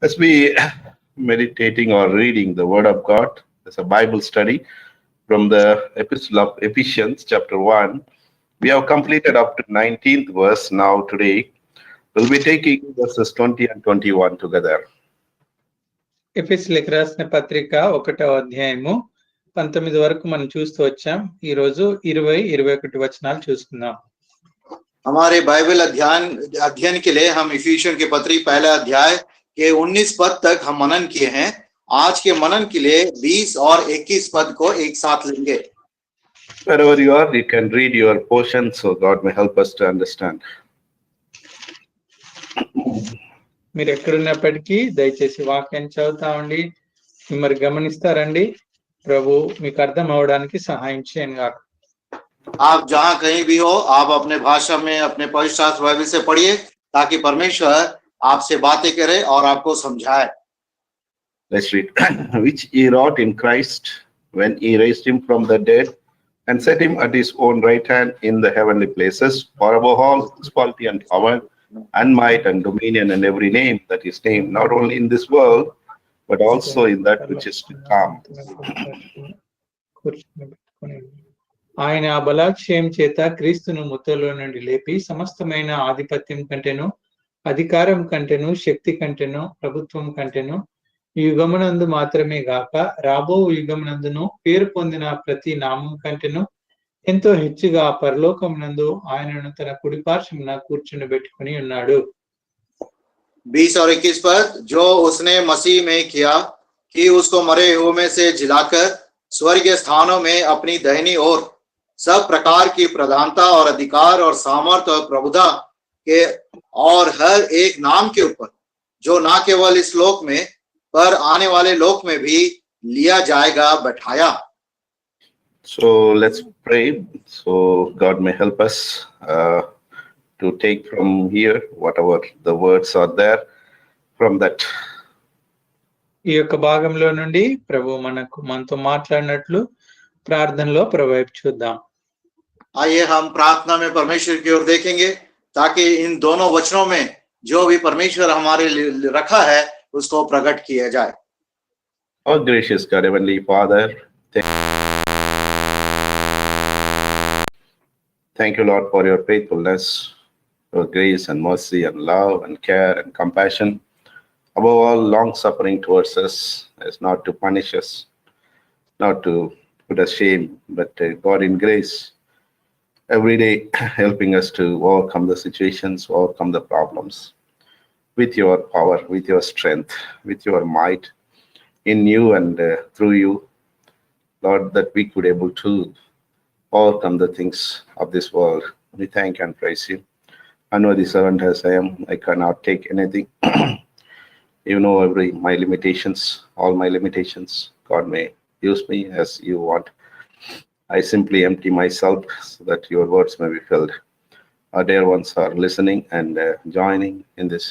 As we meditating or reading the Word of God, there's a Bible study from the Epistle of Ephesians, chapter 1. We have completed up to 19th verse now today. We'll be taking verses 20 and 21 together. ఎఫెసీయులకు రాసిన పత్రిక 1వ అధ్యాయము 19 వరకు మనం చూస్తూ వచ్చాం. ఈ రోజు 20-21 వచనాలు చూసుకుందాం. हमारे बाइबल अध्ययन के लिए हम इफिशियन के पत्री पहला अध्याय के 19 पद तक हम मनन किए हैं. आज के मनन के लिए 20 और 21 पद को एक साथ लेंगे. Wherever you are, you can read your portion, so God may help us to understand. మీరు ఎక్కడున్నప్పటికీ దయచేసి వాక్యాన్ని చదువుతా ఉండి మరి గమనిస్తారండి. ప్రభు మీకు అర్థం అవడానికి సహాయం చేయను గాక. आप जहां कहीं भी हो, आप अपने भाषा में अपने पवित्र शास्त्र बाइबल से पढ़िए ताकि परमेश्वर आपसे बातें करे और आपको समझाए. Let's read. Which he wrought in Christ when he raised him from the dead and set him at his own right hand in the heavenly places, for above all principality and power and might and dominion and every name that is named, not only in this world, but also in that which is to come. ఆయన ఆ బలాక్షయం చేత క్రీస్తును ముద్దలో నుండి లేపి సమస్తమైన ఆధిపత్యం కంటేను, అధికారం కంటేను, శక్తి కంటేను, ప్రభుత్వం కంటేను, ఈ యుగమునందు మాత్రమే గాక రాబో యుగమునందును పేరు పొందిన ప్రతి నామం కంటేను ఎంతో హెచ్చుగా పరలోకమునందు ఆయనను తన కుడిపార్శ్వమున కూర్చుండబెట్టుకుని ఉన్నాడు. 20 और 21 पद, जो उसने मसीह में किया कि उसको मरे हुए में से जिलाकर स्वर्गीय स्थानों में अपनी दाहिनी ओर सब प्रकार की प्रधानता और अधिकार और सामर्थ्य और प्रभुता के और हर एक नाम के ऊपर, जो ना केवल इस लोक में पर आने वाले लोक में भी लिया जाएगा, बैठाया. So let's pray. So God may help us to take from here whatever the words are there from that. ఈ యొక్క భాగంలో నుండి ప్రభు మనతో మాట్లాడినట్లు ప్రార్థనలో ప్రభు వైపు చూద్దాం. आइए हम प्रार्थना में परमेश्वर की ओर देखेंगे ताकि इन दोनों वचनों में जो भी परमेश्वर हमारे लिए रखा है उसको प्रकट किया जाए. Oh gracious God, Heavenly Father, thank you, Lord, for your faithfulness, your grace and mercy and love and care and compassion. Above all, long suffering towards us, is not to punish us, not to put us shame, but God in grace, every day helping us to overcome the situations, overcome the problems with your power, with your strength, with your might in you and through you, Lord, that we could able to overcome the things of this world. We thank and praise you. I know the servant as I am, I cannot take anything. You know my limitations, all my limitations. God may use me as you want. I simply empty myself so that your words may be filled. Our dear ones are listening and joining in this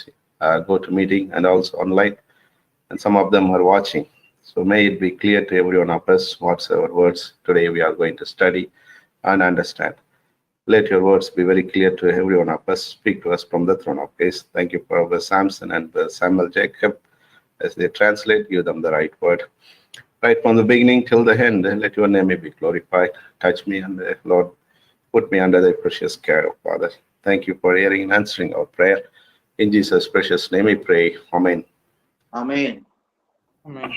go-to meeting and also online, and some of them are watching. So may it be clear to every one of us whatsoever words today we are going to study and understand. Let your words be very clear to every one of us. Speak to us from the throne of grace. Thank you for Brother Samson and Samuel Jacob as they translate. Give them the right word. Right from the beginning till the end, let your name be glorified. Touch me and Lord, put me under thy precious care, Father. Thank you for hearing and answering our prayer. In Jesus' precious name we pray. Amen. Amen. Amen.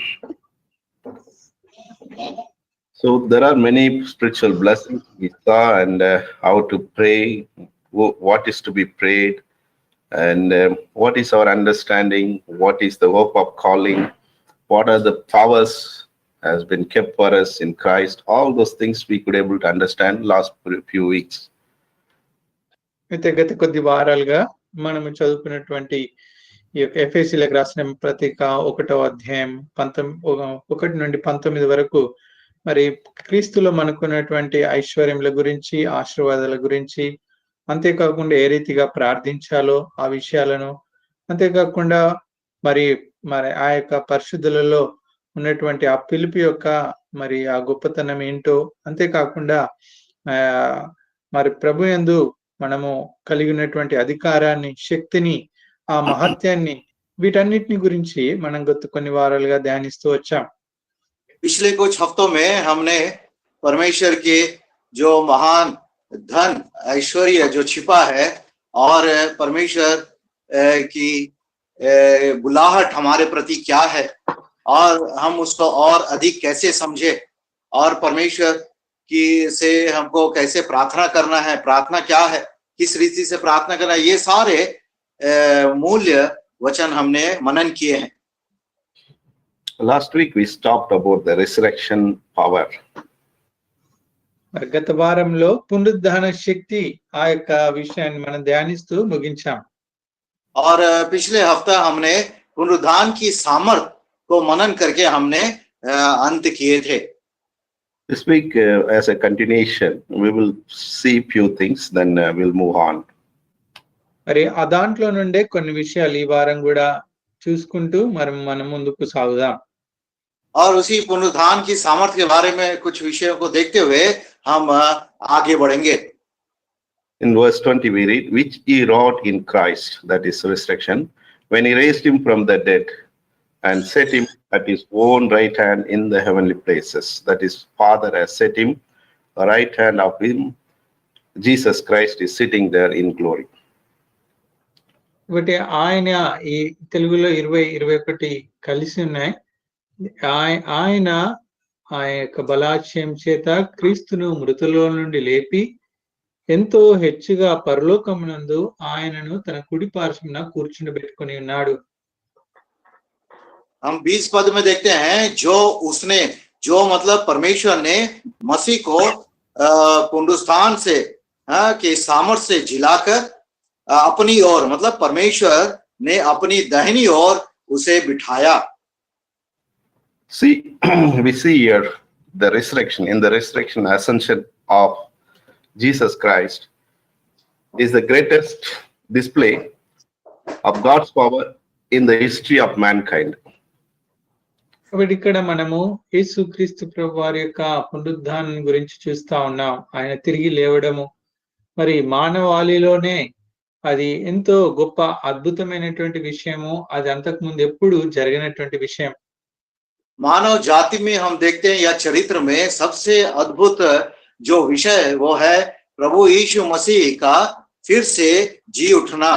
So there are many spiritual blessings we saw and how to pray, what is to be prayed, and what is our understanding, what is the hope of calling, what are the powers has been kept for us in Christ. All those things we could able to understand last few weeks. అయితే గత కొద్ది వారాలుగా మనం చదువుకున్నటువంటి ఈ యొక్క ఎఫెసీయులకు రాసిన పత్రిక 1వ అధ్యాయం 1 నుండి 19 వరకు మరి క్రీస్తులో మనకున్నటువంటి ఐశ్వర్యముల గురించి, ఆశీర్వాదాల గురించి, అంతేకాకుండా ఏ రీతిగా ప్రార్థించాలో ఆ విషయాలను, అంతేకాకుండా మరి ఆ యొక్క పరిశుద్ధులలో ఉన్నటువంటి ఆ పిలుపు యొక్క మరి ఆ గొప్పతనం ఏంటో, అంతేకాకుండా మరి ప్రభు యందు మనము కలిగి ఉన్నటువంటి అధికారాన్ని, శక్తిని, ఆ మహత్యాన్ని వీటన్నిటిని గురించి మనం గత కొన్ని వారాలుగా ధ్యానిస్తూ వచ్చాం. पिछले कुछ हफ्तों में हमने परमेश्वर के जो महान धन ऐश्वर्य जो छिपा है और परमेश्वर की बुलाहट हमारे प्रति क्या है और हम उसको और अधिक कैसे समझे और परमेश्वर की से हमको कैसे प्रार्थना करना है, प्रार्थना क्या है, किस रीति से प्रार्थना करना है, ये सारे मूल्य वचन हमने मनन किए हैं. Last week we talked about the resurrection power. మరి గత వారంలో పునరుద్ధాన శక్తి ఆ యొక్క విషయాన్ని మనం ధ్యానిస్తూ ముగించాం. और पिछले हफ्ता हमने पुनरुत्थान की सामर्थ को मनन करके हमने अंत किए थे. This week, as a continuation, we will see few things, then we'll move on. మరి ఆ దాంట్లో నుండే కొన్ని విషయాలు ఈ వారం కూడా చూసుకుంటూ మనం ముందుకు సాగుదాం. और उसी पुनरुत्थान की सामर्थ के बारे में कुछ विषयों को देखते हुए हम आगे बढ़ेंगे. In verse 20 we read, which he wrought in Christ, that is resurrection, when he raised him from the dead and set him at his own right hand in the heavenly places, that his Father has set him the right hand of him. Jesus Christ is sitting there in glory. ఒకటి ఆయన, ఈ తెలుగులో 20-21 కలిసి ఉన్నాయి. ఆయన ఆ యొక్క బలాశయం చేత క్రీస్తును మృతుల నుండి లేపి ఎంతో హెచ్చుగా పరలోకమునందు ఆయనను తన కుడి పార్శ్వమున కూర్చుండబెట్టుకొని ఉన్నాడు. हम 20 पद में देखते हैं, जो मतलब परमेश्वर ने मसीह को पुनरुत्थान से के सामर्थ्य से जिलाकर अपनी ओर, मतलब परमेश्वर ने अपनी दाहिनी ओर उसे बिठाया. See, we see here the resurrection. In the resurrection, ascension of Jesus Christ is the greatest display of God's power in the history of mankind. కాబట్టి ఇక్కడ మనము యేసుక్రీస్తు ప్రభు వారి యొక్క పునరుద్ధానం గురించి చూస్తా ఉన్నాం. ఆయన తిరిగి లేవడము మరి మానవాళిలోనే అది ఎంతో గొప్ప అద్భుతమైనటువంటి విషయము. అది అంతకు ముందు ఎప్పుడు జరిగినటువంటి విషయం. मानव जाति में हम देखते हैं या चरित्र में सबसे अद्भुत जो विषय वो है प्रभु यीशु मसीह का फिर से जी उठना.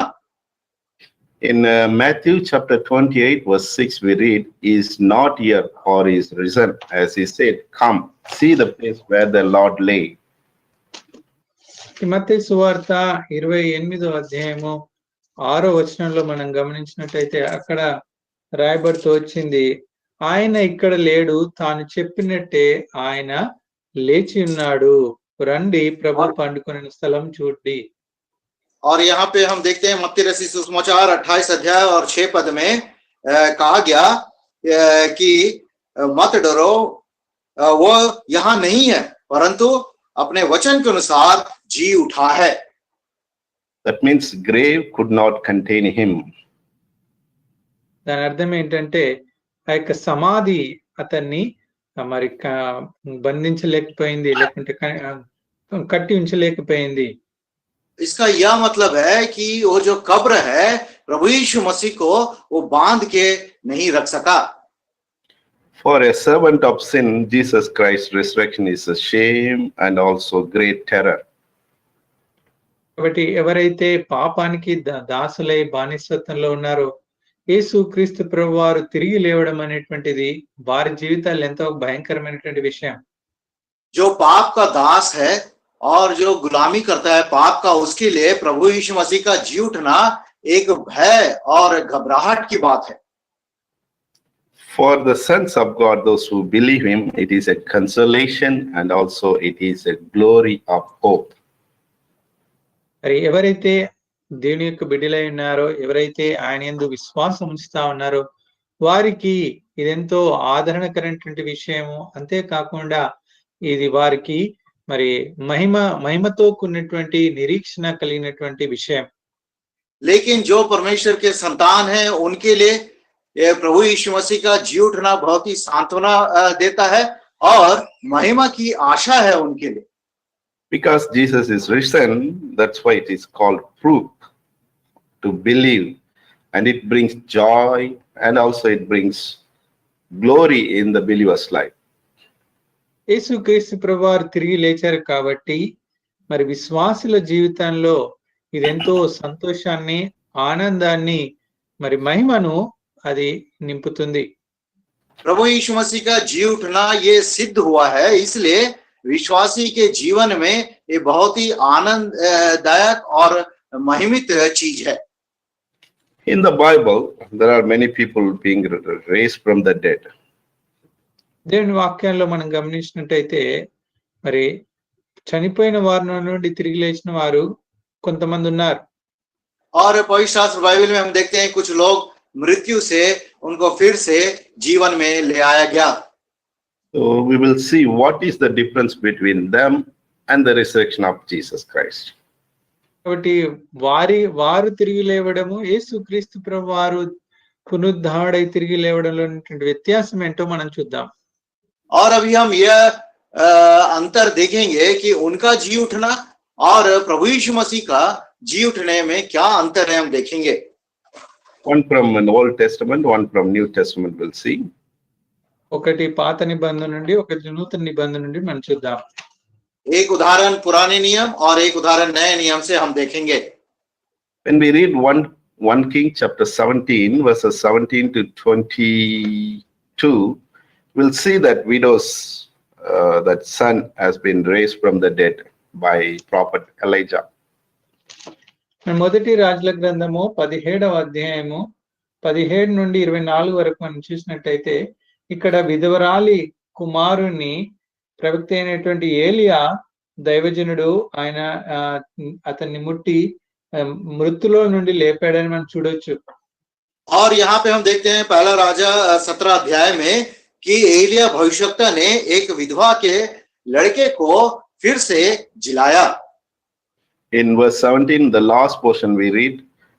In Matthew chapter 28 verse 6 we read, he is not here or he is risen, as he said, come see the place where the Lord lay. మత్తయి సువార్త 28వ అధ్యాయము 6వ వచనంలో మనం గమనించినట్లయితే అక్కడ రాయబడుతూ వచ్చింది, ఆయన ఇక్కడ లేడు, తాను చెప్పినట్టే ఆయన లేచి ఉన్నాడు, రండి ప్రభు పండుకొనిన స్థలం చూడండి. और यहाँ पे हम देखते हैं मत्ती रचित सुसमाचार 28 अध्याय और 6 पद में कहा गया कि मत डरो, वो यहाँ नहीं है परंतु अपने वचन के अनुसार जी उठा है. That means grave could not contain him. దాని అర్థం ఏంటంటే ఆ యొక్క సమాధి అతన్ని మరి బంధించలేకపోయింది, లేకుంటే కట్టి ఉంచలేకపోయింది. इसका यह मतलब है कि वो जो कब्र है प्रभु यीशु मसीह को वो बांध के नहीं रख सका. For a servant of sin, Jesus Christ's resurrection is a shame and also great terror. కాబట్టి ఎవరైతే పాపానికి దాసులై బానిసత్వంలో ఉన్నారో యేసు క్రీస్తు ప్రభు వారు తిరిగి లేవడం అనేటువంటిది వారి జీవితాలు ఎంతో భయంకరమైనటువంటి విషయం. जो पाप का दास है और जो गुलामी करता है पाप का, उसके लिए प्रभु यीशु मसीह का जी उठना एक भय और घबराहट की बात है. For the sons of God, those who believe him, it is a consolation and also it is a glory of hope. మరి ఎవరైతే దేవుని యొక్క బిడ్డలై ఉన్నారో, ఎవరైతే ఆయన యందు విశ్వాసం ఉంచుతా ఉన్నారో వారికి ఇదెంతో ఆదరణకరమైనటువంటి విషయము. అంతేకాకుండా ఇది వారికి మరి మహిమతో కూడినటువంటి నిరీక్షణ కలిగినటువంటి విషయం. लेकिन जो परमेश्वर के संतान हैं उनके लिए प्रभु यीशु मसीह का जी उठना बहुत ही सांत्वना देता है और महिमा की आशा है उनके लिए. Because Jesus is risen, that's why it is called proof to believe and it brings joy, and also it brings glory in the believer's life. యేసుక్రీస్తు ప్రభువారు తిరిగి లేచారు కాబట్టి మరి విశ్వాసుల జీవితంలో ఇదెంతో సంతోషాన్ని, ఆనందాన్ని, మరి మహిమను అది నింపుతుంది. प्रभु यीशु मसीह का जी उठना ये सिद्ध हुआ है, इसलिए विश्वासी के जीवन में ये बहुत ही आनंददायक और महिमित चीज है. In the Bible, there are many people being raised from the dead. దేవుని వాక్యాల్లో మనం గమనించినట్టయితే మరి చనిపోయిన వారి నుండి తిరిగి లేచిన వారు కొంతమంది ఉన్నారు. और पवित्र शास्त्र बाइबल में हम देखते हैं कुछ लोग मृत्यु से उनको फिर से जीवन में ले आया गया. So we will see what is the difference between them and the resurrection of Jesus Christ. కాబట్టి వారు తిరిగి లేవడము, యేసుక్రీస్తు ప్రభువారు పునరుద్ధారుడై తిరిగి లేవడంలో ఉన్నటువంటి వ్యత్యాసం ఏంటో మనం చూద్దాం. और अभी हम यह अंतर देखेंगे कि उनका जी उठना और प्रभु यीशु मसीह का जी उठने में क्या अंतर है, हम देखेंगे. One from an Old Testament, one from New Testament we'll see. ఒకటి పాత నిబంధన నుండి, ఒకటి నూతన నిబంధన నుండి మనం చూద్దాం. एक उदाहरण पुराने नियम और एक उदाहरण नए नियम से हम देखेंगे. When we read 1 King chapter 17 verses 17 to 22, we'll see that that son has been raised from the dead by prophet Elijah. మొదటి రాజుల గ్రంథము 17వ అధ్యాయము 17 నుండి 24 వరకు మనం చూసినట్టయితే ఇక్కడ విధవరాలి కుమారుని ప్రవక్త అయినటువంటి ఏలియా దైవజనుడు ఆయన అతన్ని ముట్టి మృతులో నుండి లేపాడని మనం చూడొచ్చు. और यहाँ पे हम देखते हैं पहला राजा 17 अध्याय में कि एलिया भविष्यवक्ता ने एक विधवा के लड़के को फिर से जिलाया. In verse 17, the last portion we read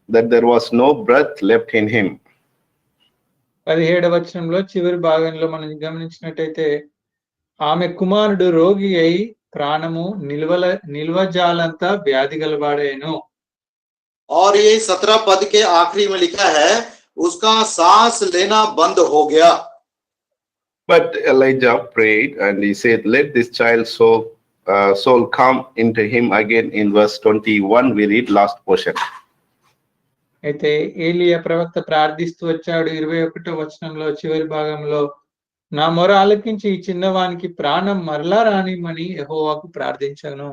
that there was no breath left in him. 17వ వచనంలో చివరి భాగంలో మనం గమనించినట్టయితే ఆమె కుమారుడు రోగి అయి ప్రాణము నిల్వజాలంతా వ్యాధి గలవాడేను. और ये 17 पद के आखिरी में लिखा है उसका सांस लेना बंद हो गया. But Elijah prayed and he said, let this child's soul come into him again. In verse 21 we read last portion. అయితే ఏలియా ప్రవక్త ప్రార్థిస్తూ వచ్చాడు. 21వ వచనంలో చివరి భాగంలో నా మొర ఆలకించి ఈ చిన్నవానికి ప్రాణం మరలా రానిమని యెహోవాకు ప్రార్థించాను.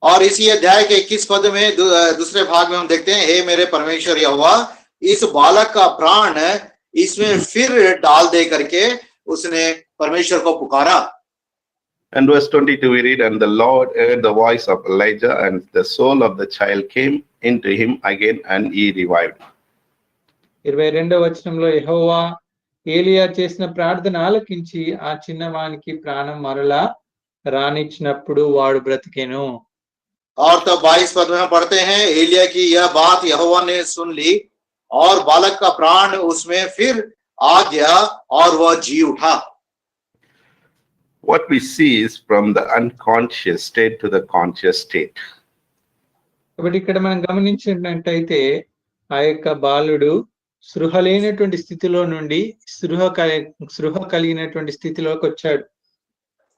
और इसी अध्याय के 21 पद में दूसरे भाग में हम देखते हैं, हे मेरे परमेश्वर यहोवा, इस बालक का प्राण इसमें फिर डाल दे करके उसने परमेश्वर को पुकारा. And verse 22 we read, and the Lord heard the voice of Elijah, and the soul of the child came into him again, and he revived. 22వ వచనంలో యెహోవా ఏలియా చేసిన ప్రార్థన ఆలకించి ఆ చిన్నవానికి ప్రాణం మరలా రానిచ్చినప్పుడు వాడు బ్రతికెను. और तब 22 पद में पढ़ते हैं, एलिया की यह बात यहोवा ने सुन ली और बालक का प्राण उसमें फिर आ गया और वह जी उठा. What we see is from the unconscious state to the conscious state. కాబట్టి ఇక్కడ మనం గమనించినట్టయితే ఆ యొక్క బాలుడు స్పృహ లేనటువంటి స్థితిలో నుండి స్పృహ కలిగినటువంటి స్థితిలోకి వచ్చాడు.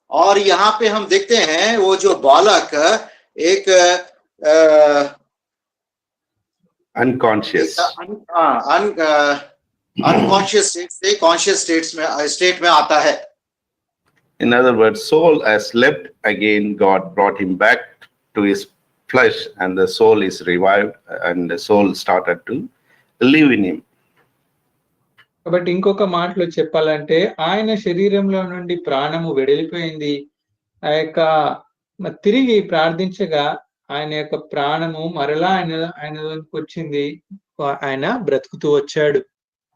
और यहाँ पे हम देखते हैं वो जो बालक एक Unconscious. अनकॉन्शियस स्टेट से कॉन्शियस स्टेट में आता है. In other words, soul has slept again. God brought him back to his flesh, and the soul is revived, and the soul started to live in him. కాబట్టి ఇంకొక మాటలో చెప్పాలంటే ఆయన శరీరంలో నుండి ప్రాణము వెడలిపోయింది. ఆ యొక్క తిరిగి ప్రార్థించగా ఆయన యొక్క ప్రాణము మరలా ఆయనలోకి వచ్చింది. ఆయన బ్రతుకుతూ వచ్చాడు.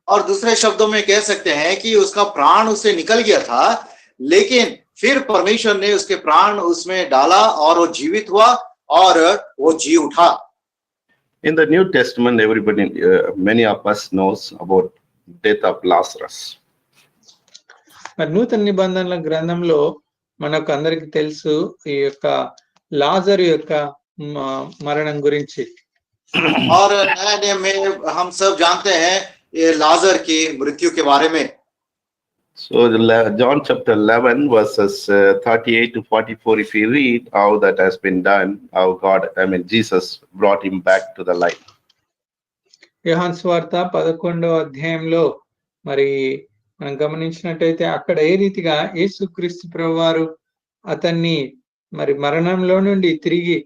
और दूसरे शब्दों में कह सकते हैं कि उसका प्राण उससे निकल गया था, लेकिन फिर परमेश्वर ने उसके प्राण उसमें डाला और वो जीवित हुआ और वो जी उठा. In the New Testament, everybody, many of us knows about death of Lazarus. మరి నూతన నిబంధనల గ్రంథంలో మనకు అందరికి తెలుసు ఈ యొక్క లాజరు యొక్క మరణం గురించి. और नए नियम में हम सब जानते हैं ये लाजर की मृत्यु के बारे में। So John chapter 11 verses 38 to 44, if you read how that has been done, how Jesus brought him back to the light. యోహాను సువార్త 11వ అధ్యాయంలో మరి మనం గమనించినట్టయితే అక్కడ ఏ రీతిగా యేసుక్రీస్తు ప్రభువారు అతన్ని మరి మరణంలో నుండి తిరిగి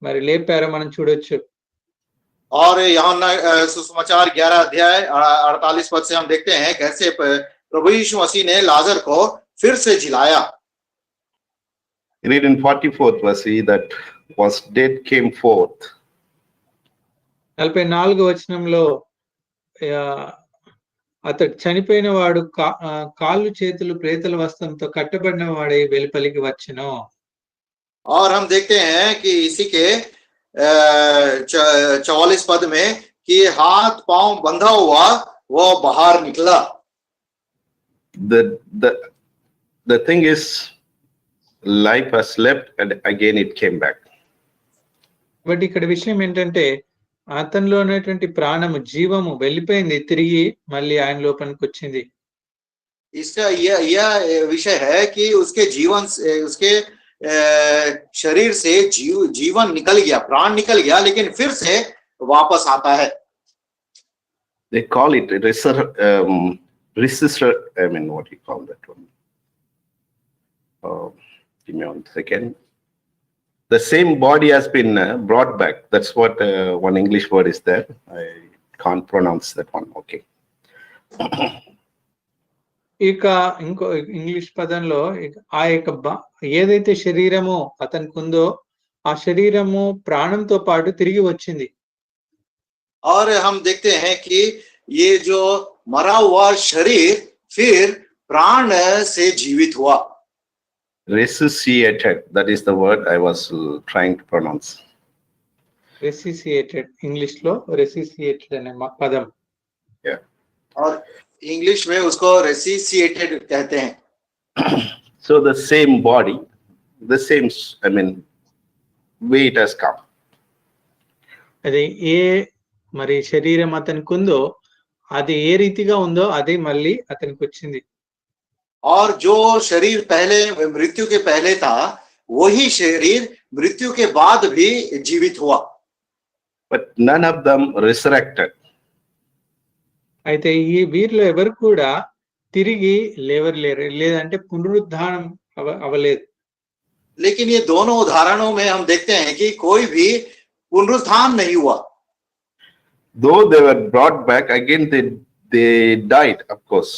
మరి లేపారో మనం చూడొచ్చు. और यूहन्ना सुसमाचार 11 अध्याय 48 पद से हम देखते हैं कैसे प्रभु यीशु मसीह ने लाजर को फिर से जिलाया। Read in 44th verse, he that was dead came forth. 44వ వచనంలో అతడు చనిపోయిన వాడు కాళ్ళు చేతులు ప్రేతల వస్త్రంతో కట్టబడిన వాడే వెలుపలికి వచ్చెను. और हम देखते हैं कि इसी के 44 पद में कि हाथ पांव बंधा हुआ वो बाहर निकला। The thing is, life has slept and again it came back. But ఇక్కడ విషయం ఏంటంటే అతనిలో ఉన్నటువంటి ప్రాణము జీవము వెళ్ళిపోయింది, తిరిగి మళ్ళీ ఆయన లోపలికి వచ్చింది. इसका यह विषय है कि उसके जीवन उसके शरीर से जीवन निकल गया, प्राण निकल गया, लेकिन फिर से वापस आता है। They call it resistor. I mean, what do you call that one? Give me 1 second. The same body has been brought back. That's what one English word is there. I can't pronounce that one. Okay. ఇక ఇంకో English పదంలో ఆ యొక్క ఏదైతే శరీరము అతనికి ఉందో ఆ శరీరము ప్రాణంతో పాటు తిరిగి వచ్చింది. और हम देखते हैं कि ये जो मरा हुआ शरीर फिर प्राण से जीवित हुआ। Resuscitated, that is the word I was trying to pronounce. Resuscitated, English లో resuscitated అనే పదం. Yeah. और इंग्लिश में उसको resuscitated कहते हैं। So the same body, the same, I mean, way it has come. అదే ఏ మరి శరీరం అతనికి ఉందో అది ఏ రీతిగా ఉందో అదే మళ్ళీ అతనికి వచ్చింది. और जो शरीर पहले मृत्यु के पहले था वही शरीर मृत्यु के बाद भी जीवित हुआ। But none of them resurrected. అయితే ఈ వీరిలో ఎవరు కూడా తిరిగి లేవలేరు, లేదంటే పునరుద్ధానం అవ్వలేదు. लेकिन ये दोनों उदाहरणों में हम देखते हैं कि कोई भी पुनरुत्थान नहीं हुआ। Though they were brought back again, they died, of course.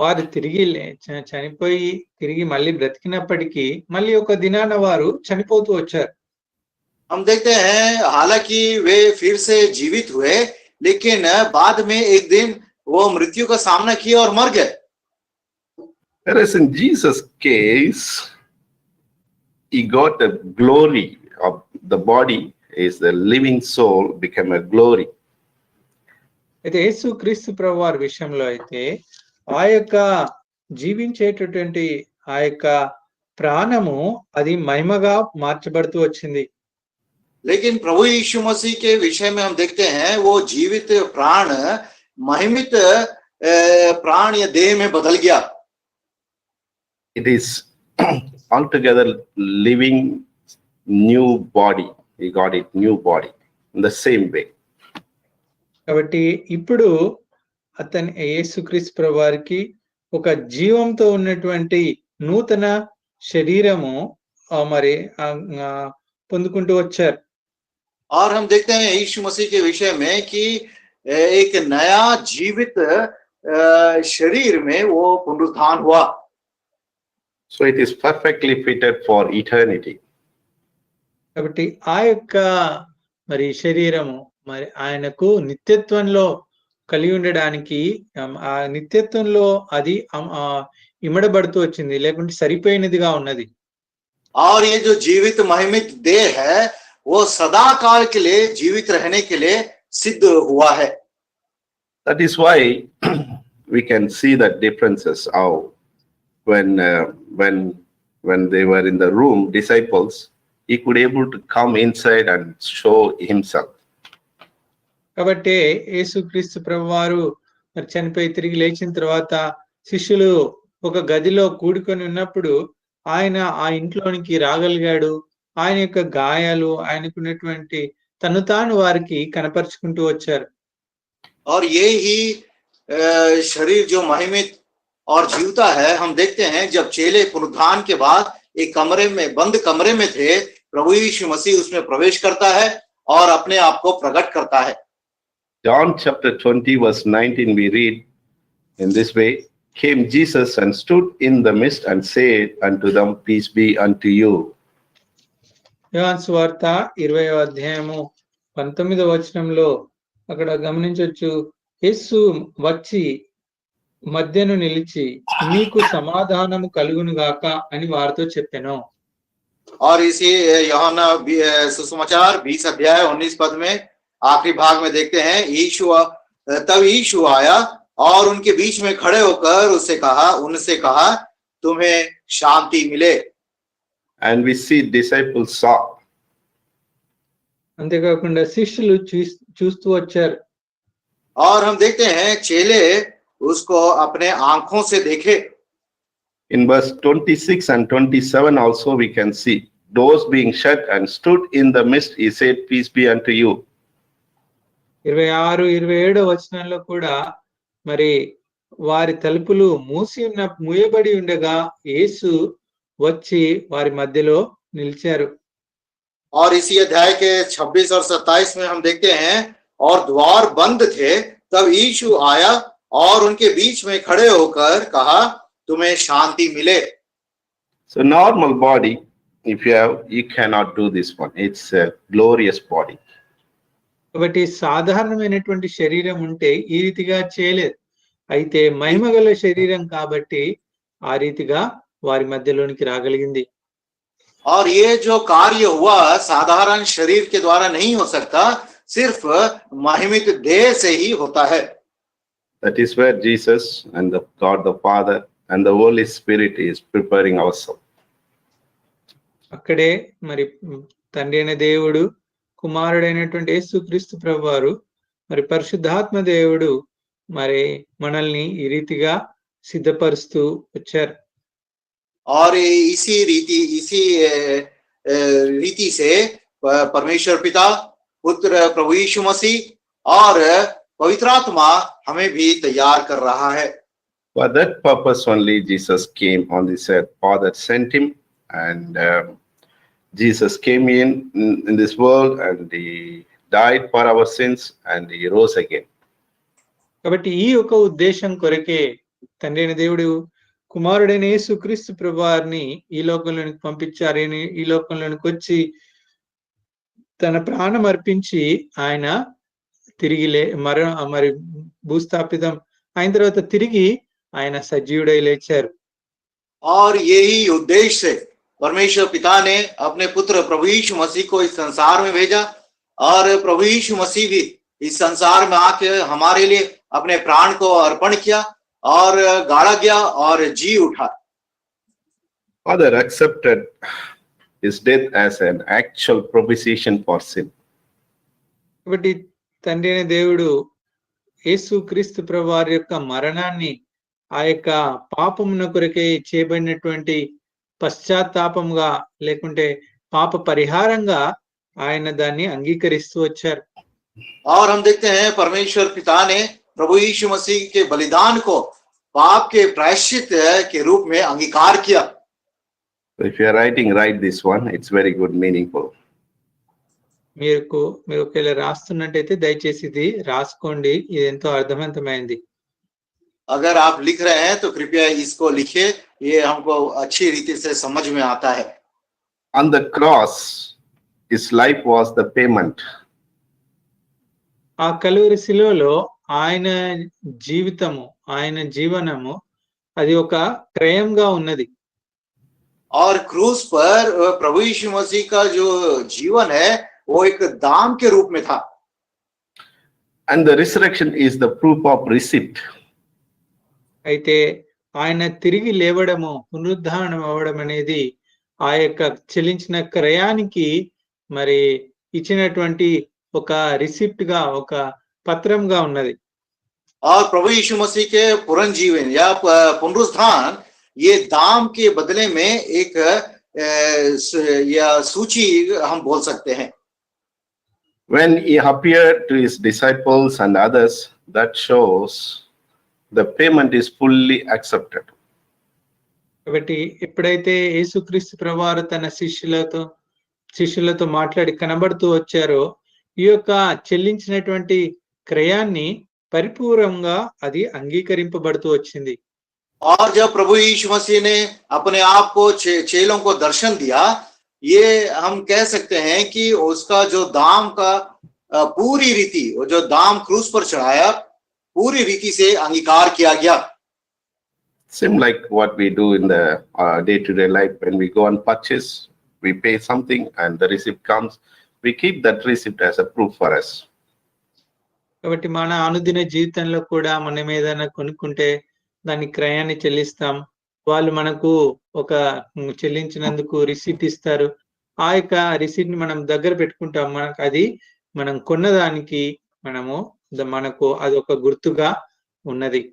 వారు తిరిగి చనిపోయి తిరిగి మళ్ళీ బ్రతికినప్పటికీ మళ్ళీ ఒక దినాన వారు చనిపోతూ వచ్చారు. हम देखते हैं हालांकि वे फिर से जीवित हुए, लेकिन बाद में एक दिन वो मृत्यु का सामना किया और मर गए। Whereas in Jesus' case, he got the glory of the body, is the living soul became a glory. అయితే యేసు క్రీస్తు ప్రభు వారి విషయంలో అయితే ఆ యొక్క జీవించేటటువంటి ఆ యొక్క ప్రాణము అది మహిమగా మార్చబడుతూ వచ్చింది. लेकिन प्रभु यीशु मसीह के विषय में हम देखते हैं वो जीवित प्राण महिमित प्राण या देह में बदल गया। It is altogether living new body. He got it, new body, in the same way. కాబట్టి ఇప్పుడు అతని యేసుక్రీస్తు ప్రభు వారికి ఒక జీవంతో ఉన్నటువంటి నూతన శరీరము మరి పొందుకుంటూ వచ్చారు. और हम देखते हैं यीशु मसीह के विषय में कि एक नया जीवित शरीर में वो पुनरुत्थान हुआ। So it is perfectly fitted for eternity. కాబట్టి ఆ యొక్క మరి శరీరము మరి ఆయనకు నిత్యత్వంలో కలిగి ఉండడానికి ఆ నిత్యత్వంలో అది ఇమడబడుతూ వచ్చింది, లేకుంటే సరిపోయినదిగా ఉన్నది. और ये जो जीवित महिमित देह है वो सदा काल के लिए जीवित रहने के लिए सिद्ध हुआ है। That is why we can see the differences how when they were in the room, disciples, he could able to come inside and show himself. కాబట్టి యేసుక్రీస్తు ప్రభువారు మరి చనిపోయి తిరిగి లేచిన తర్వాత శిష్యులు ఒక గదిలో కూడుకొని ఉన్నప్పుడు ఆయన ఆ ఇంట్లోనికి రాగలిగాడు. ఆయన యొక్క గాయాలు, ఆయనకున్నటువంటి తను తాను వారికి కనపరుచుకుంటూ వచ్చారు. और ये ही शरीर जो महिमित और जीवता है, हम देखते हैं जब चेले पुनरुत्थान के बाद एक कमरे में, बंद कमरे में थे, प्रभु यीशु मसीह उसमें प्रवेश करता है और अपने आप को प्रकट करता है. John chapter 20 verse 19 we read in this way, came Jesus and stood in the midst and said unto them, peace be unto you. యోహాను సువార్త 20వ అధ్యాయము 19వ వచనంలో అక్కడ గమనించొచ్చు, యేసు వచ్చి మధ్యను నిలిచి మీకు సమాధానము కలుగును గాక అని వారితో చెప్పెను. और इसी यूहन्ना सुसमाचार 20 अध्याय 19 पद में आखिरी भाग में देखते हैं, तब यीशु आया और उनके बीच में खड़े होकर उनसे कहा तुम्हें शांति मिले. And we see disciples saw. అంతేకాకుండా శిష్యులు చూస్తూ వచ్చారు. और हम देखते हैं चेले उसको अपने आंखों से देखे. In verse 26 and 27 also we can see, doors being shut and stood in the midst, he said, peace be unto you. 26, 27 వచనంలో కూడా మరి వారి తలుపులు మూయబడి ఉండగా యేసు వచ్చి వారి మధ్యలో నిలిచారు. और इसी अध्याय के 26 और 27 में हम देखते हैं, और द्वार बंद थे, तब यीशु आया और उनके बीच में खड़े होकर कहा तुम्हें शांति मिले. So normal body, if you have, you cannot do this one. It's a glorious body. కాబట్టి సాధారణమైనటువంటి శరీరం ఉంటే ఈ రీతిగా చేయలేదు. అయితే మహిమగల శరీరం కాబట్టి ఆ రీతిగా వారి మధ్యలోనికి రాగలిగింది. और ये जो कार्य हुआ साधारण शरीर के द्वारा नहीं हो सकता, सिर्फ महिमित देह से ही होता है. That is where Jesus and the God the Father and the Holy Spirit is preparing ourselves. అక్కడే మరి తండ్రి అయిన దేవుడు, కుమారుడైనటువంటి యేసుక్రీస్తు ప్రభువారు, మరి పరిశుద్ధాత్మ దేవుడు మరి మనల్ని ఈ రీతిగా సిద్ధపరుస్తూ వచ్చారు. और इसी रीति से परमेश्वर पिता, पुत्र प्रभु यीशु मसीह और पवित्र आत्मा हमें भी तैयार कर रहा है. For that purpose only Jesus came on this earth. Father sent him, and Jesus came in this world, and he died for our sins, and he rose again. కాబట్టి ఈ ఒక ఉద్దేశం కొరకే తండ్రి అయిన దేవుడు కుమారుడైన యేసుక్రీస్తు ప్రభువారిని ఈ లోకంలోనికి పంపించారు. ఈ లోకంలోనికి వచ్చి తన ప్రాణం అర్పించి ఆయన తిరిగి మరి భూస్థాపితం అయిన తర్వాత తిరిగి ఆయన సజీవుడై లేచారు. और यही उद्देश्य से परमेश्वर पिता ने अपने पुत्र प्रभु यीशु मसीह को इस संसार में भेजा, और प्रभु यीशु मसीह भी इस संसार में आके हमारे लिए अपने प्राण को अर्पण किया और गाड़ा गया और जी उठा. Father accepted his death as an actual propitiation for sin. కాబట్టి తండ్రి అయిన దేవుడు యేసుక్రీస్తు ప్రభువారి యొక్క మరణాన్ని ఆ యొక్క పాపమున కొరకే చేయబడినటువంటి పశ్చాత్తాపంగా లేకుంటే పాప పరిహారంగా ఆయన దాన్ని అంగీకరిస్తూ వచ్చారు. और हम देखते हैं परमेश्वर पिता ने प्रभु यीशु मसीह के बलिदान को पाप के प्रायश्चित के रूप में अंगीकार किया. If you are write this one, it's very good, meaningful. మీరు ఒకవేళ రాస్తున్నట్టయితే దయచేసి ఇది రాసుకోండి, ఇది ఎంతో అర్థవంతమైంది. अगर आप लिख रहे हैं तो कृपया इसको लिखिए, ये हमको अच्छी रीति से समझ में आता है. On the cross, his life was the payment. ఆ కలువరి శిలువలో ఆయన జీవితము, ఆయన జీవనము అది ఒక క్రయంగా ఉన్నది. और क्रूस पर प्रभु यीशु मसीह का जो जीवन है वो एक दाम के रूप में था. And the resurrection is the proof of receipt. అయితే ఆయన తిరిగి లేవడము, పునరుద్ధానం అవ్వడం అనేది ఆ యొక్క చెల్లించిన క్రయానికి మరి ఇచ్చినటువంటి ఒక రిసిప్ట్ గా, ఒక పత్రంగా ఉన్నది. और प्रभु यीशु मसीह के पुनर्जीवन या पुनरुत्थान ये दाम के बदले में एक या सूची हम बोल सकते हैं. When he appeared to his disciples and others, that shows the payment is fully accepted. కాబట్టి ఎప్పుడైతే యేసుక్రీస్తు ప్రభువారు తన శిష్యులతో మాట్లాడి కనబడుతూ వచ్చారో, ఈ యొక్క చెల్లించినటువంటి క్రయాన్ని పరిపూర్ణంగా అది అంగీకరింపబడుతూ వచ్చింది. और जब प्रभु यीशु मसीह ने अपने आप को चेलों को दर्शन दिया, ये हम कह सकते हैं कि उसका जो दाम का पूरी रीति, वो जो दाम क्रूस पर चढ़ाया, पूरी रीति से अंगीकार किया गया. Same like what we do in the day-to-day life. When we go and purchase, we pay something and the receipt comes. We keep that receipt as a proof for us. కాబట్టి మన అనుదిన జీవితంలో కూడా మనం ఏదైనా కొనుక్కుంటే దాని క్రయాన్ని చెల్లిస్తాం. వాళ్ళు మనకు ఒక చెల్లించినందుకు రిసీట్ ఇస్తారు. ఆ యొక్క రిసీట్ ని మనం దగ్గర పెట్టుకుంటాం. మనకు అది మనం కొన్నదానికి మనకు అది ఒక గుర్తుగా ఉన్నది.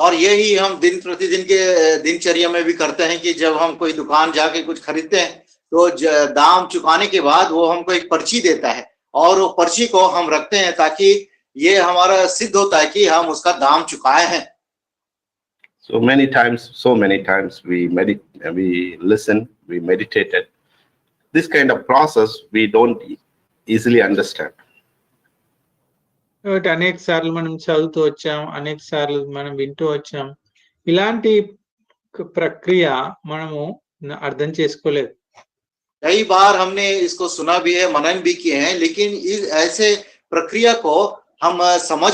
और यही हम दिन प्रतिदिन के दिनचर्या में भी करते हैं कि जब हम कोई दुकान जाके कुछ खरीदते हैं तो दाम चुकाने के बाद वो हमको एक पर्ची देता है और वो पर्ची को हम रखते हैं ताकि ये हमारा सिद्ध होता है कि हम उसका दाम चुकाए हैं. So many times we listen, we meditated. This kind of process we don't easily understand. కాబట్టి అనేక సార్లు మనం చదువుతూ వచ్చాం, అనేక సార్లు మనం వింటూ వచ్చాం. ఇలాంటి ప్రక్రియ మనము అర్థం చేసుకోలేదు. कई बार हमने इसको सुना भी है, मनन भी किए हैं, लेकिन इस ऐसे प्रक्रिया को हम समझ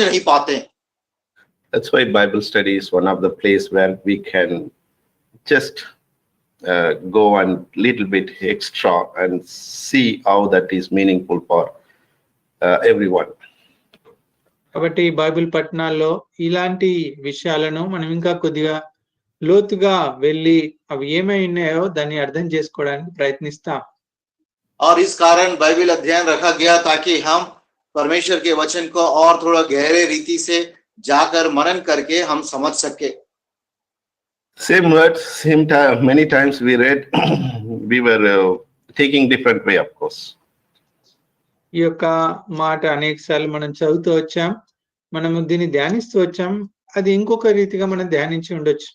नहीं पाते. That's why Bible study is one of the place where we can just go and little bit extra and see how that is meaningful for everyone. కాబట్టి బైబిల్ పఠనాల్లో ఇలాంటి విషయాలను మనం ఇంకా కొద్దిగా లోతుగా వెళ్ళి అవి ఏమై ఉన్నాయో దాన్ని అర్థం చేసుకోవడానికి ప్రయత్నిస్తాం. और इस कारण बाइबल अध्ययन रखा गया ताकि हम परमेश्वर के वचन को और थोड़ा गहरे रीति से जाकर मनन करके हम समझ सके. Same words, same time, many times we read, we were taking different way, of course. ఈ యొక్క మాట అనేక సార్లు మనం చదువుతూ వచ్చాం, మనము దీన్ని ధ్యానిస్తూ వచ్చాం. అది ఇంకొక రీతిగా మనం ధ్యానించి ఉండొచ్చు.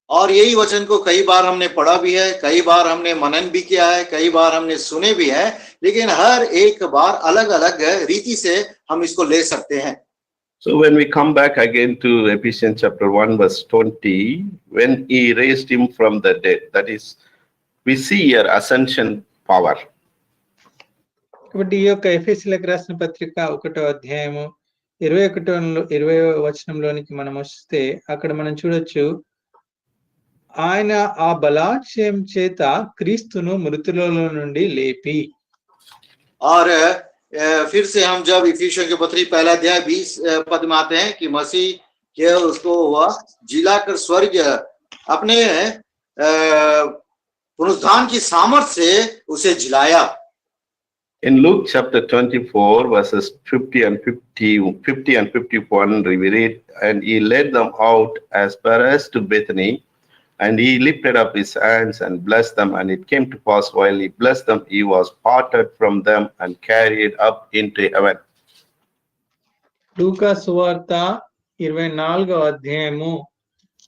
और यही वचन को कई बार हमने पढ़ा भी है, कई बार हमने मनन भी किया है, कई बार हमने सुने भी है, लेकिन हर एक बार अलग अलग रीति से हम इसको ले सकते हैं. So when we come back again to Ephesians chapter 1 verse 20, when he raised him from the dead, that is, we see here ascension power. కాబట్టి ఈ యొక్క ఎఫెసీయులకు రాసిన పత్రిక 1వ అధ్యాయము 20వ వచనంలోనికి మనం వస్తే అక్కడ మనం చూడొచ్చు, ఆయన ఆ బలాత్యం చేత క్రీస్తును మృతులలో నుండి లేపి. और फिर से हम जब इफिसियों के पत्री पहला अध्याय 20 पद में आते हैं कि मसीह के उसको हुआ जिलाकर स्वर्ग अपने पुनरुत्थान की सामर्थ्य से उसे जिलाया. In Luke chapter 24 verses 50 and 51 we read, and he led them out as far as to Bethany, and he lifted up his hands and blessed them, and it came to pass while he blessed them, he was parted from them and carried up into heaven. లూకా సువార్త 24వ అధ్యాయము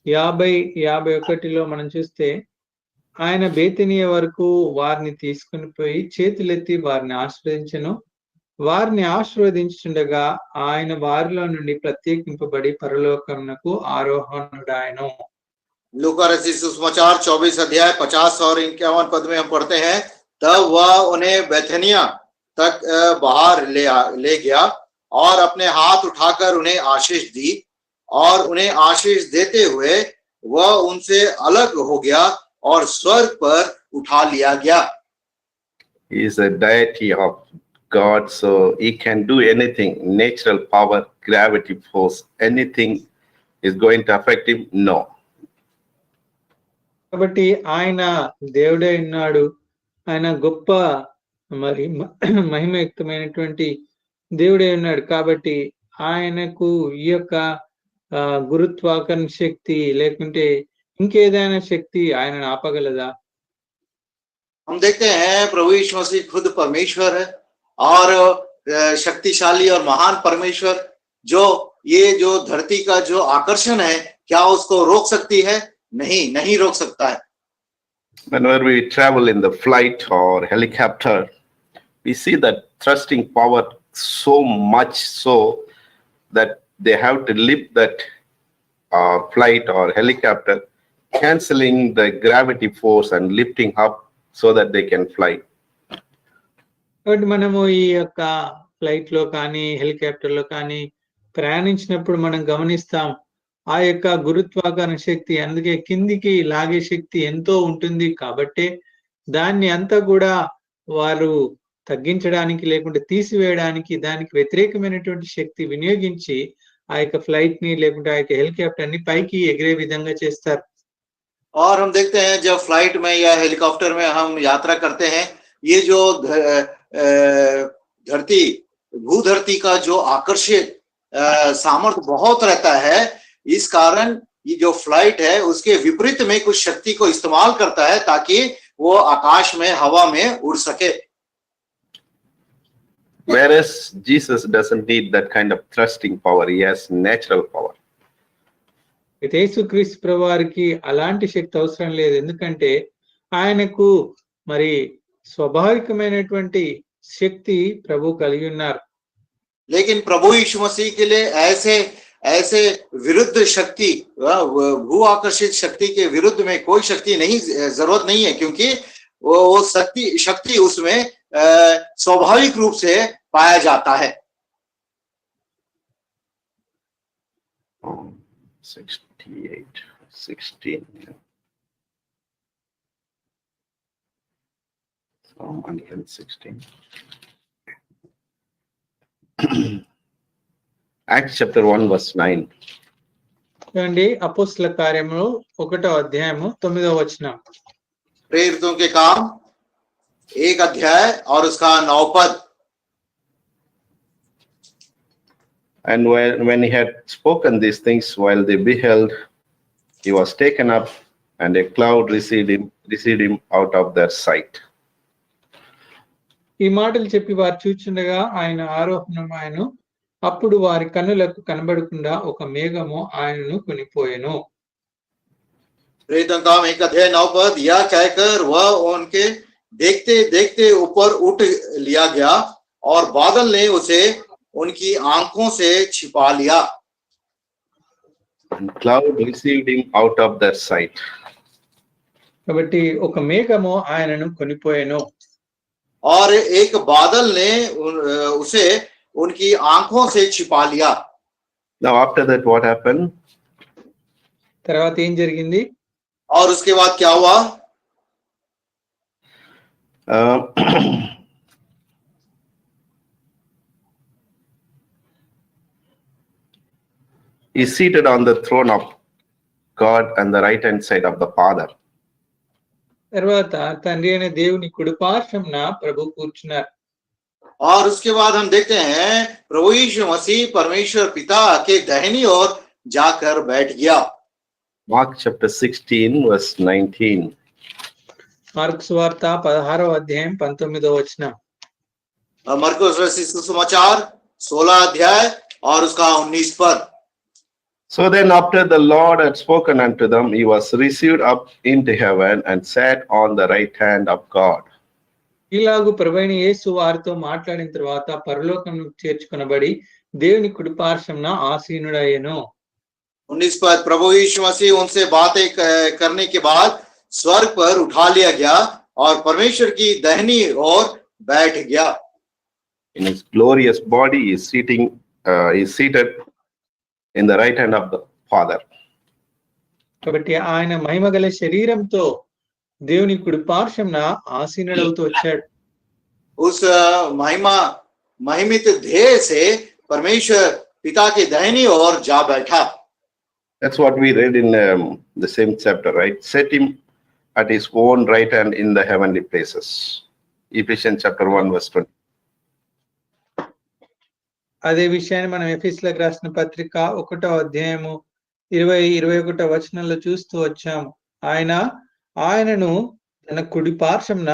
50-51లో మనం చూస్తే, ఆయన బేతనీయ వరకు వారిని తీసుకుని పోయి చేతులెత్తి వారిని ఆశీర్వదించెను. వారిని ఆశీర్వదించుండగా ఆయన వారిలో నుండి ప్రత్యేకింపబడి పరలోకమునకు ఆరోహణుడాయను. लूका रचित सुसमाचार 24 अध्याय 50 और 51 पद में हम पढ़ते हैं, तब वह उन्हें बेथनिया तक बाहर ले गया और अपने हाथ उठाकर उन्हें आशीष दी, और उन्हें आशीष देते हुए वह उनसे अलग हो गया और स्वर्ग पर उठा लिया गया. He is a deity of God, so he can do anything. Natural power, gravity force, anything is going to affect him? No. కాబట్టి ఆయన దేవుడే ఉన్నాడు. ఆయన గొప్ప మరి మహిమయుక్తమైనటువంటి దేవుడే ఉన్నాడు. కాబట్టి ఆయనకు ఈ యొక్క గురుత్వాకర్షణ శక్తి లేకుంటే ఇంకేదైనా శక్తి ఆయనను ఆపగలదా? हम देखते हैं प्रभु यीशु मसीह खुद परमेश्वर है और शक्तिशाली और महान परमेश्वर, जो ये जो धरती का जो आकर्षण है क्या उसको रोक सकती है? नहीं रोक सकता है। Whenever we travel in the flight or helicopter, we see that thrusting power so much so that they have to lift that flight or helicopter, cancelling the gravity force and lifting up so that they can fly. కాబట్టి మనము ఈ యొక్క flight లో కానీ helicopter లో కానీ ప్రయాణించినప్పుడు మనం గమనిస్తాం ఆ యొక్క గురుత్వాకర్షణ శక్తి, అందుకే కిందికి లాగే శక్తి ఎంతో ఉంటుంది. కాబట్టి దాన్ని అంతా కూడా వారు తగ్గించడానికి లేకుంటే తీసివేయడానికి దానికి వ్యతిరేకమైనటువంటి శక్తి వినియోగించి ఆ యొక్క ఫ్లైట్ ని లేకుంటే ఆ యొక్క హెలికాప్టర్ ని పైకి ఎగిరే విధంగా చేస్తారు. और हम देखते हैं जब फ्लाइट में या हेलीकॉप्टर में हम यात्रा करते हैं, ये जो धरती भूधरती का जो आकर्षित सामर्थ्य बहुत रहता है, इस कारण ये जो फ्लाइट है उसके विपरीत में कुछ शक्ति को इस्तेमाल करता है ताकि वो आकाश में हवा में उड़ सके। Whereas Jesus doesn't need that kind of thrusting power, he has natural power. యేసుక్రీస్తు ప్రభువారికి అలాంటి శక్తి అవసరం లేదు, ఎందుకంటే ఆయనకు మరి స్వాభావికమైనటువంటి శక్తి ప్రభు కలిగి ఉన్నారు. लेकिन प्रभु यीशु मसीह के लिए ऐसे विरुद्ध शक्ति, भू आकर्षित शक्ति के विरुद्ध में कोई शक्ति नहीं, जरूरत नहीं है, क्योंकि वो शक्ति उसमें स्वाभाविक रूप से पाया जाता है। 16. Psalm 116. Acts chapter 1 verse 9. చూడండి, అపోస్తల కార్యములు 1వ అధ్యాయము 9వ వచనం. प्रेरितों के काम 1 अध्याय और उसका 9 पद। And when he had spoken these things, while they beheld, he was taken up, and a cloud received him out of their sight. ఈ మాటలు చెప్పి వారు చూచుండగా ఆయన ఆరోహణమాయను, అప్పుడు వారి కన్నులకు కనబడకుండా ఒక మేఘము ఆయనను కొనిపోయెను. प्रेरितों का काम 1 अध्याय 9 पद, यह कहकर वह उनके देखते देखते ऊपर उठ लिया गया और बादल ने उसे उनकी आंखों से छिपा लिया। And cloud received him out of their sight. కాబట్టి ఒక మేఘము ఆయనను కొనిపోయెను. और एक बादल ने उसे उनकी आंखों से छिपा लिया। Now after that what happened? తర్వాత ఏం జరిగింది? और उसके बाद क्या हुआ? He is seated on the throne of God and the right hand side of the Father. తర్వాత తండ్రి అయిన దేవుని కుడిపార్శ్వమున ప్రభు కూర్చున్నారు. और उसके बाद हम देखते हैं प्रभु यीशु मसीह परमेश्वर पिता के दाहिनी ओर जाकर बैठ गया। Mark chapter 16 verse 19. మార్కు సువార్త 16వ అధ్యాయం 19వ వచనం. मरकुस रचित सुसमाचार 16 अध्याय और उसका 19 पद। So then after the Lord had spoken unto them, he was received up into heaven and sat on the right hand of God. ఇలాగు ప్రభువైన యేసు వారితో మాట్లాడిన తర్వాత పరలోకమునకు చేర్చుకొనబడి దేవుని కుడిపార్శ్వమున ఆసీనుడయ్యెను. 19 पद, प्रभु यीशु मसीह उनसे बातें करने के बाद स्वर्ग पर उठा लिया गया और परमेश्वर की दाहिनी ओर बैठ गया। In his glorious body, he is seated in the right hand of the Father. కాబట్టి ఆయన మహిమగల శరీరంతో దేవుని కుడిపార్శ్వమున ఆసీనుడవుతూ వచ్చాడు. उस महिमित ध्येय से परमेश्वर पिता की दाहिनी ओर जा बैठा। That's what we read in the same chapter, right? Set him at his own right hand in the heavenly places. Ephesians chapter 1 verse 20. అదే విషయాన్ని మనం ఎఫెసీయులకు రాసిన పత్రిక 1వ అధ్యాయము 20-21 వచనంలో చూస్తూ వచ్చాము. ఆయనను తన కుడి పార్శ్వమున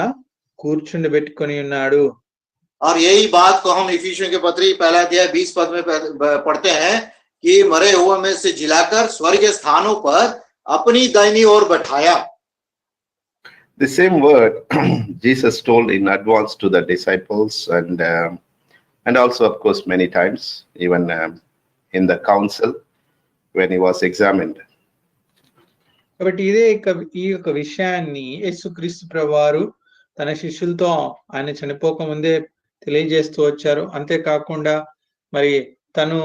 కూర్చుండబెట్టుకొని ఉన్నాడు. और यही बात को हम इफिसियों के पत्री 1 पद में पढ़ते हैं कि मरे हुए में से जिलाकर स्वर्गीय स्थानों पर अपनी दाहिनी ओर बैठाया. The same word Jesus told in advance to the disciples and also of course many times even in the council when he was examined. కాబట్టి ఈ యొక్క విషయాన్ని యేసుక్రీస్తు ప్రభువారు తన శిష్యులతో ఆయన చనిపోక ముందే తెలియజేస్తూ వచ్చారు. అంతేకాకుండా మరి తను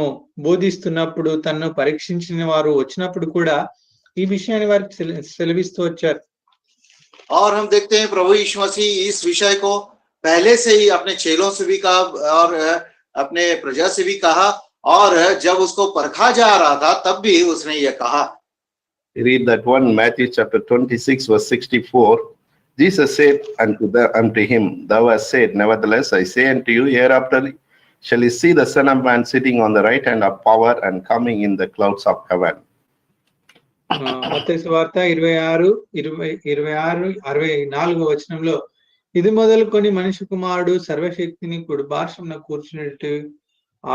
బోధిస్తున్నప్పుడు తను పరీక్షించిన వారు వచ్చినప్పుడు కూడా ఈ విషయాన్ని వారికి సెలవిస్తూ వచ్చారు. और हम देखते हैं प्रभु यीशु मसीह इस विषय को पहले से ही अपने चेलों से भी कहा और अपने प्रजा से भी कहा, और जब उसको परखा जा रहा था तब भी उसने ये कहा. Read that one, Matthew chapter 26 verse 64. Jesus said unto him, Thou hast said, nevertheless I say unto you, hereafter shall you see the Son of Man sitting on the right hand of power and coming in the clouds of heaven. మత్తయి సువార్త 26-64 వచనంలో, ఇది మొదలుకొని మనిషి కుమారుడు సర్వశక్తిని కుడి పార్శ్వమున కూర్చున్నట్టు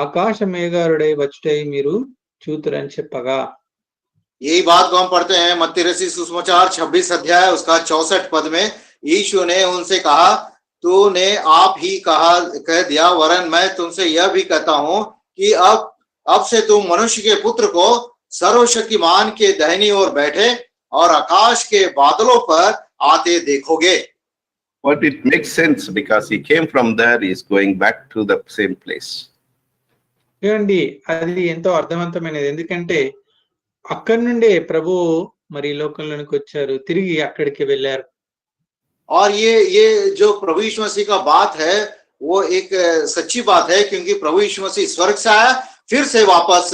ఆకాశ మేఘారుడై వచ్చుటై మీరు చూతురని చెప్పగా. यही बात को हम पढ़ते हैं मत्ती रचित सुसमाचार 26 अध्याय उसका 64 पद में. यीशु ने उनसे कहा, तूने आप ही कह दिया, वरन मैं तुमसे यह भी कहता हूं कि अब से तुम मनुष्य के पुत्र को सर्वशक्तिमान के दाहिनी ओर बैठे और आकाश के बादलों पर आते देखोगे. But it makes sense because he came from there, he is going back to the same place. చూడండి, అది ఎంతో అర్థవంతమైనది. ఎందుకంటే అక్కడి నుండే ప్రభు మరి లోకంలోనికి వచ్చారు, తిరిగి అక్కడికి వెళ్ళారు. और ये जो प्रभु यीशु मसीह का बात है वो एक सच्ची बात है, क्योंकि प्रभु यीशु मसीह स्वर्ग से आया, फिर से वापस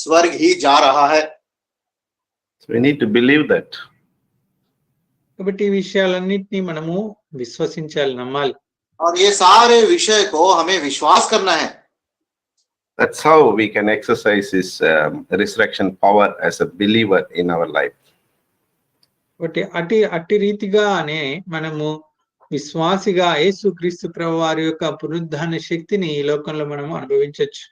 स्वर्ग ही जा रहा है. So we need to believe that. కాబట్టి ఈ విషయాలన్నింటినీ మనము విశ్వసించాలి, నమ్మాలి. और ये सारे विषय को हमें विश्वास करना है. That's how we can exercise his resurrection power as a believer in our life. కాబట్టి అట్టి రీతిగానే మనము విశ్వాసిగా యేసుక్రీస్తు ప్రభువారి యొక్క పునరుద్ధాన శక్తిని ఈ లోకంలో మనము అనుభవించవచ్చు.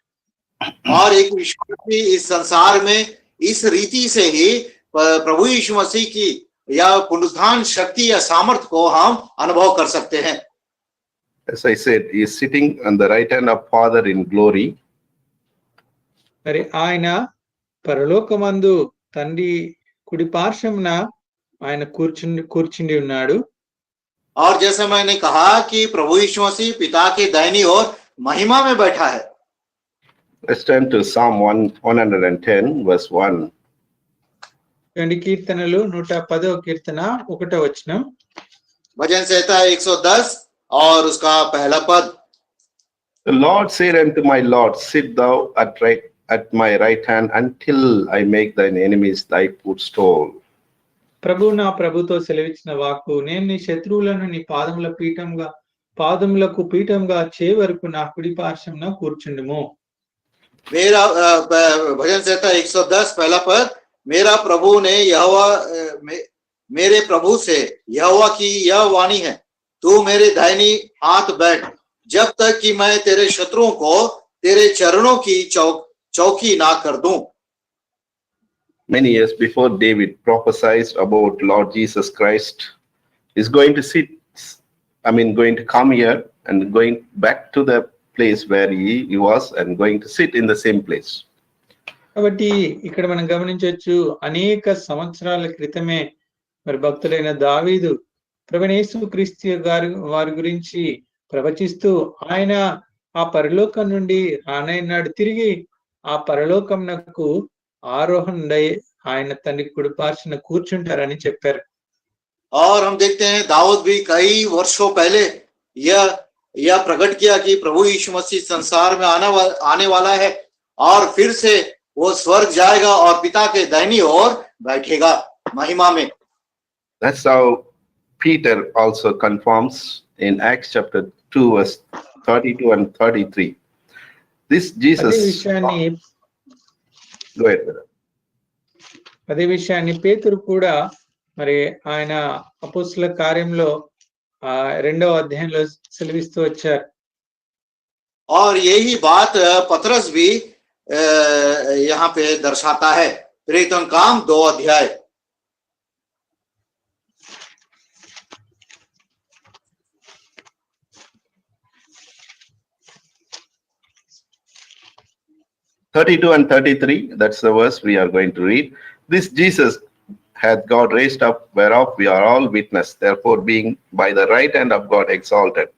और एक विश्वासी इस संसार में इस रीति से ही प्रभु यीशु मसीह की या पुनरुत्थान शक्ति या सामर्थ्य को हम अनुभव कर सकते हैं. As I said, he is sitting on the right hand of Father in glory. మరి ఆయన పరలోకమందు తండ్రి కుడి పార్శ్వమున ఆయన కూర్చుండి ఉన్నాడు. और जैसे मैंने कहा कि प्रभु यीशु मसीह पिता के दाहिनी ओर महिमा में बैठा है. Let's turn to Psalm 110 verse 1. కీర్తనలు 110వ కీర్తన 1వ వచనం. भजन संहिता 110 और उसका पहला पद. The Lord said unto my Lord, sit thou at my right hand until I make thine enemies thy footstool. ప్రభు నా ప్రభుతో సెలవిచ్చిన వాక్కు, నేను నీ శత్రువులను నీ పాదములకు పీఠంగా చే వరకు నా కుడి పార్శ్వమున కూర్చుండుము. मेरा भजन संहिता 110 पहला पद. मेरा प्रभु ने मेरे प्रभु से यहोवा की यह वाणी है, तू मेरे दाहिनी हाथ बैठ जब तक कि मैं तेरे शत्रुओं को तेरे चरणों की चौकी ना कर दूं. Many years before, David prophesied about Lord Jesus Christ is going to going to come here and going back to the place where he was and going to sit in the same place. కాబట్టి ఇక్కడ మనం గమనించవచ్చు, అనేక సంవత్సరాల క్రితమే మరి భక్తులైన దావీదు ప్రభువైన యేసుక్రీస్తు వారి గురించి ప్రవచిస్తూ ఆయన ఆ పరలోకం నుండి రానైనాడు, తిరిగి ఆ పరలోకంనకు ఆరోహణుడై ఆయన తండ్రి కుడి పార్శ్వన కూర్చుంటారని చెప్పారు. और हम देखते हैं दाऊद भी कई वर्षों पहले यह प्रकट किया कि प्रभु यीशु मसीह संसार में आने वाला है और फिर से वो स्वर्ग जाएगा और पिता के दाहिनी ओर बैठेगा महिमा में. That's how Peter also confirms in Acts chapter 2, verse 32 and 33. This అదే Jesus, విషయాన్ని go ahead, brother. పేతురు కూడా మరి ఆయన అపోస్తుల కార్యంలో 2వ అధ్యాయంలో సెలవిస్తూ వచ్చారు. और यही बात पतरस भी यहाँ पे दर्शाता है। प्रेरितों काम 2 अध्याय। (32 and 33), that's the verse we are going to read. This Jesus hath God raised up, whereof we are all witness. Therefore, being by the right hand of God exalted.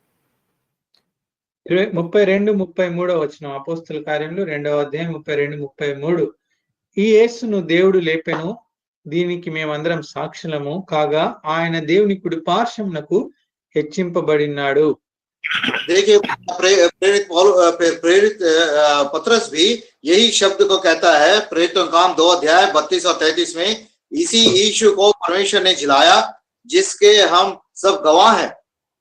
32-33 వచనం అపోస్తుల కార్యంలో 2వ అధ్యాయం 32-33. ఈ యేసును దేవుడు లేపెను, దీనికి మేమందరం సాక్షులము కాగా ఆయన దేవుని కుడి పార్శ్వమునకు హెచ్చింపబడినాడు. देखिए प्रेरित पतरस भी यही शब्द को कहता है। प्रेरितों काम 2 अध्याय 32 और 33 में इसी यीशु को परमेश्वर ने जिलाया, जिसके हम सब गवाह हैं।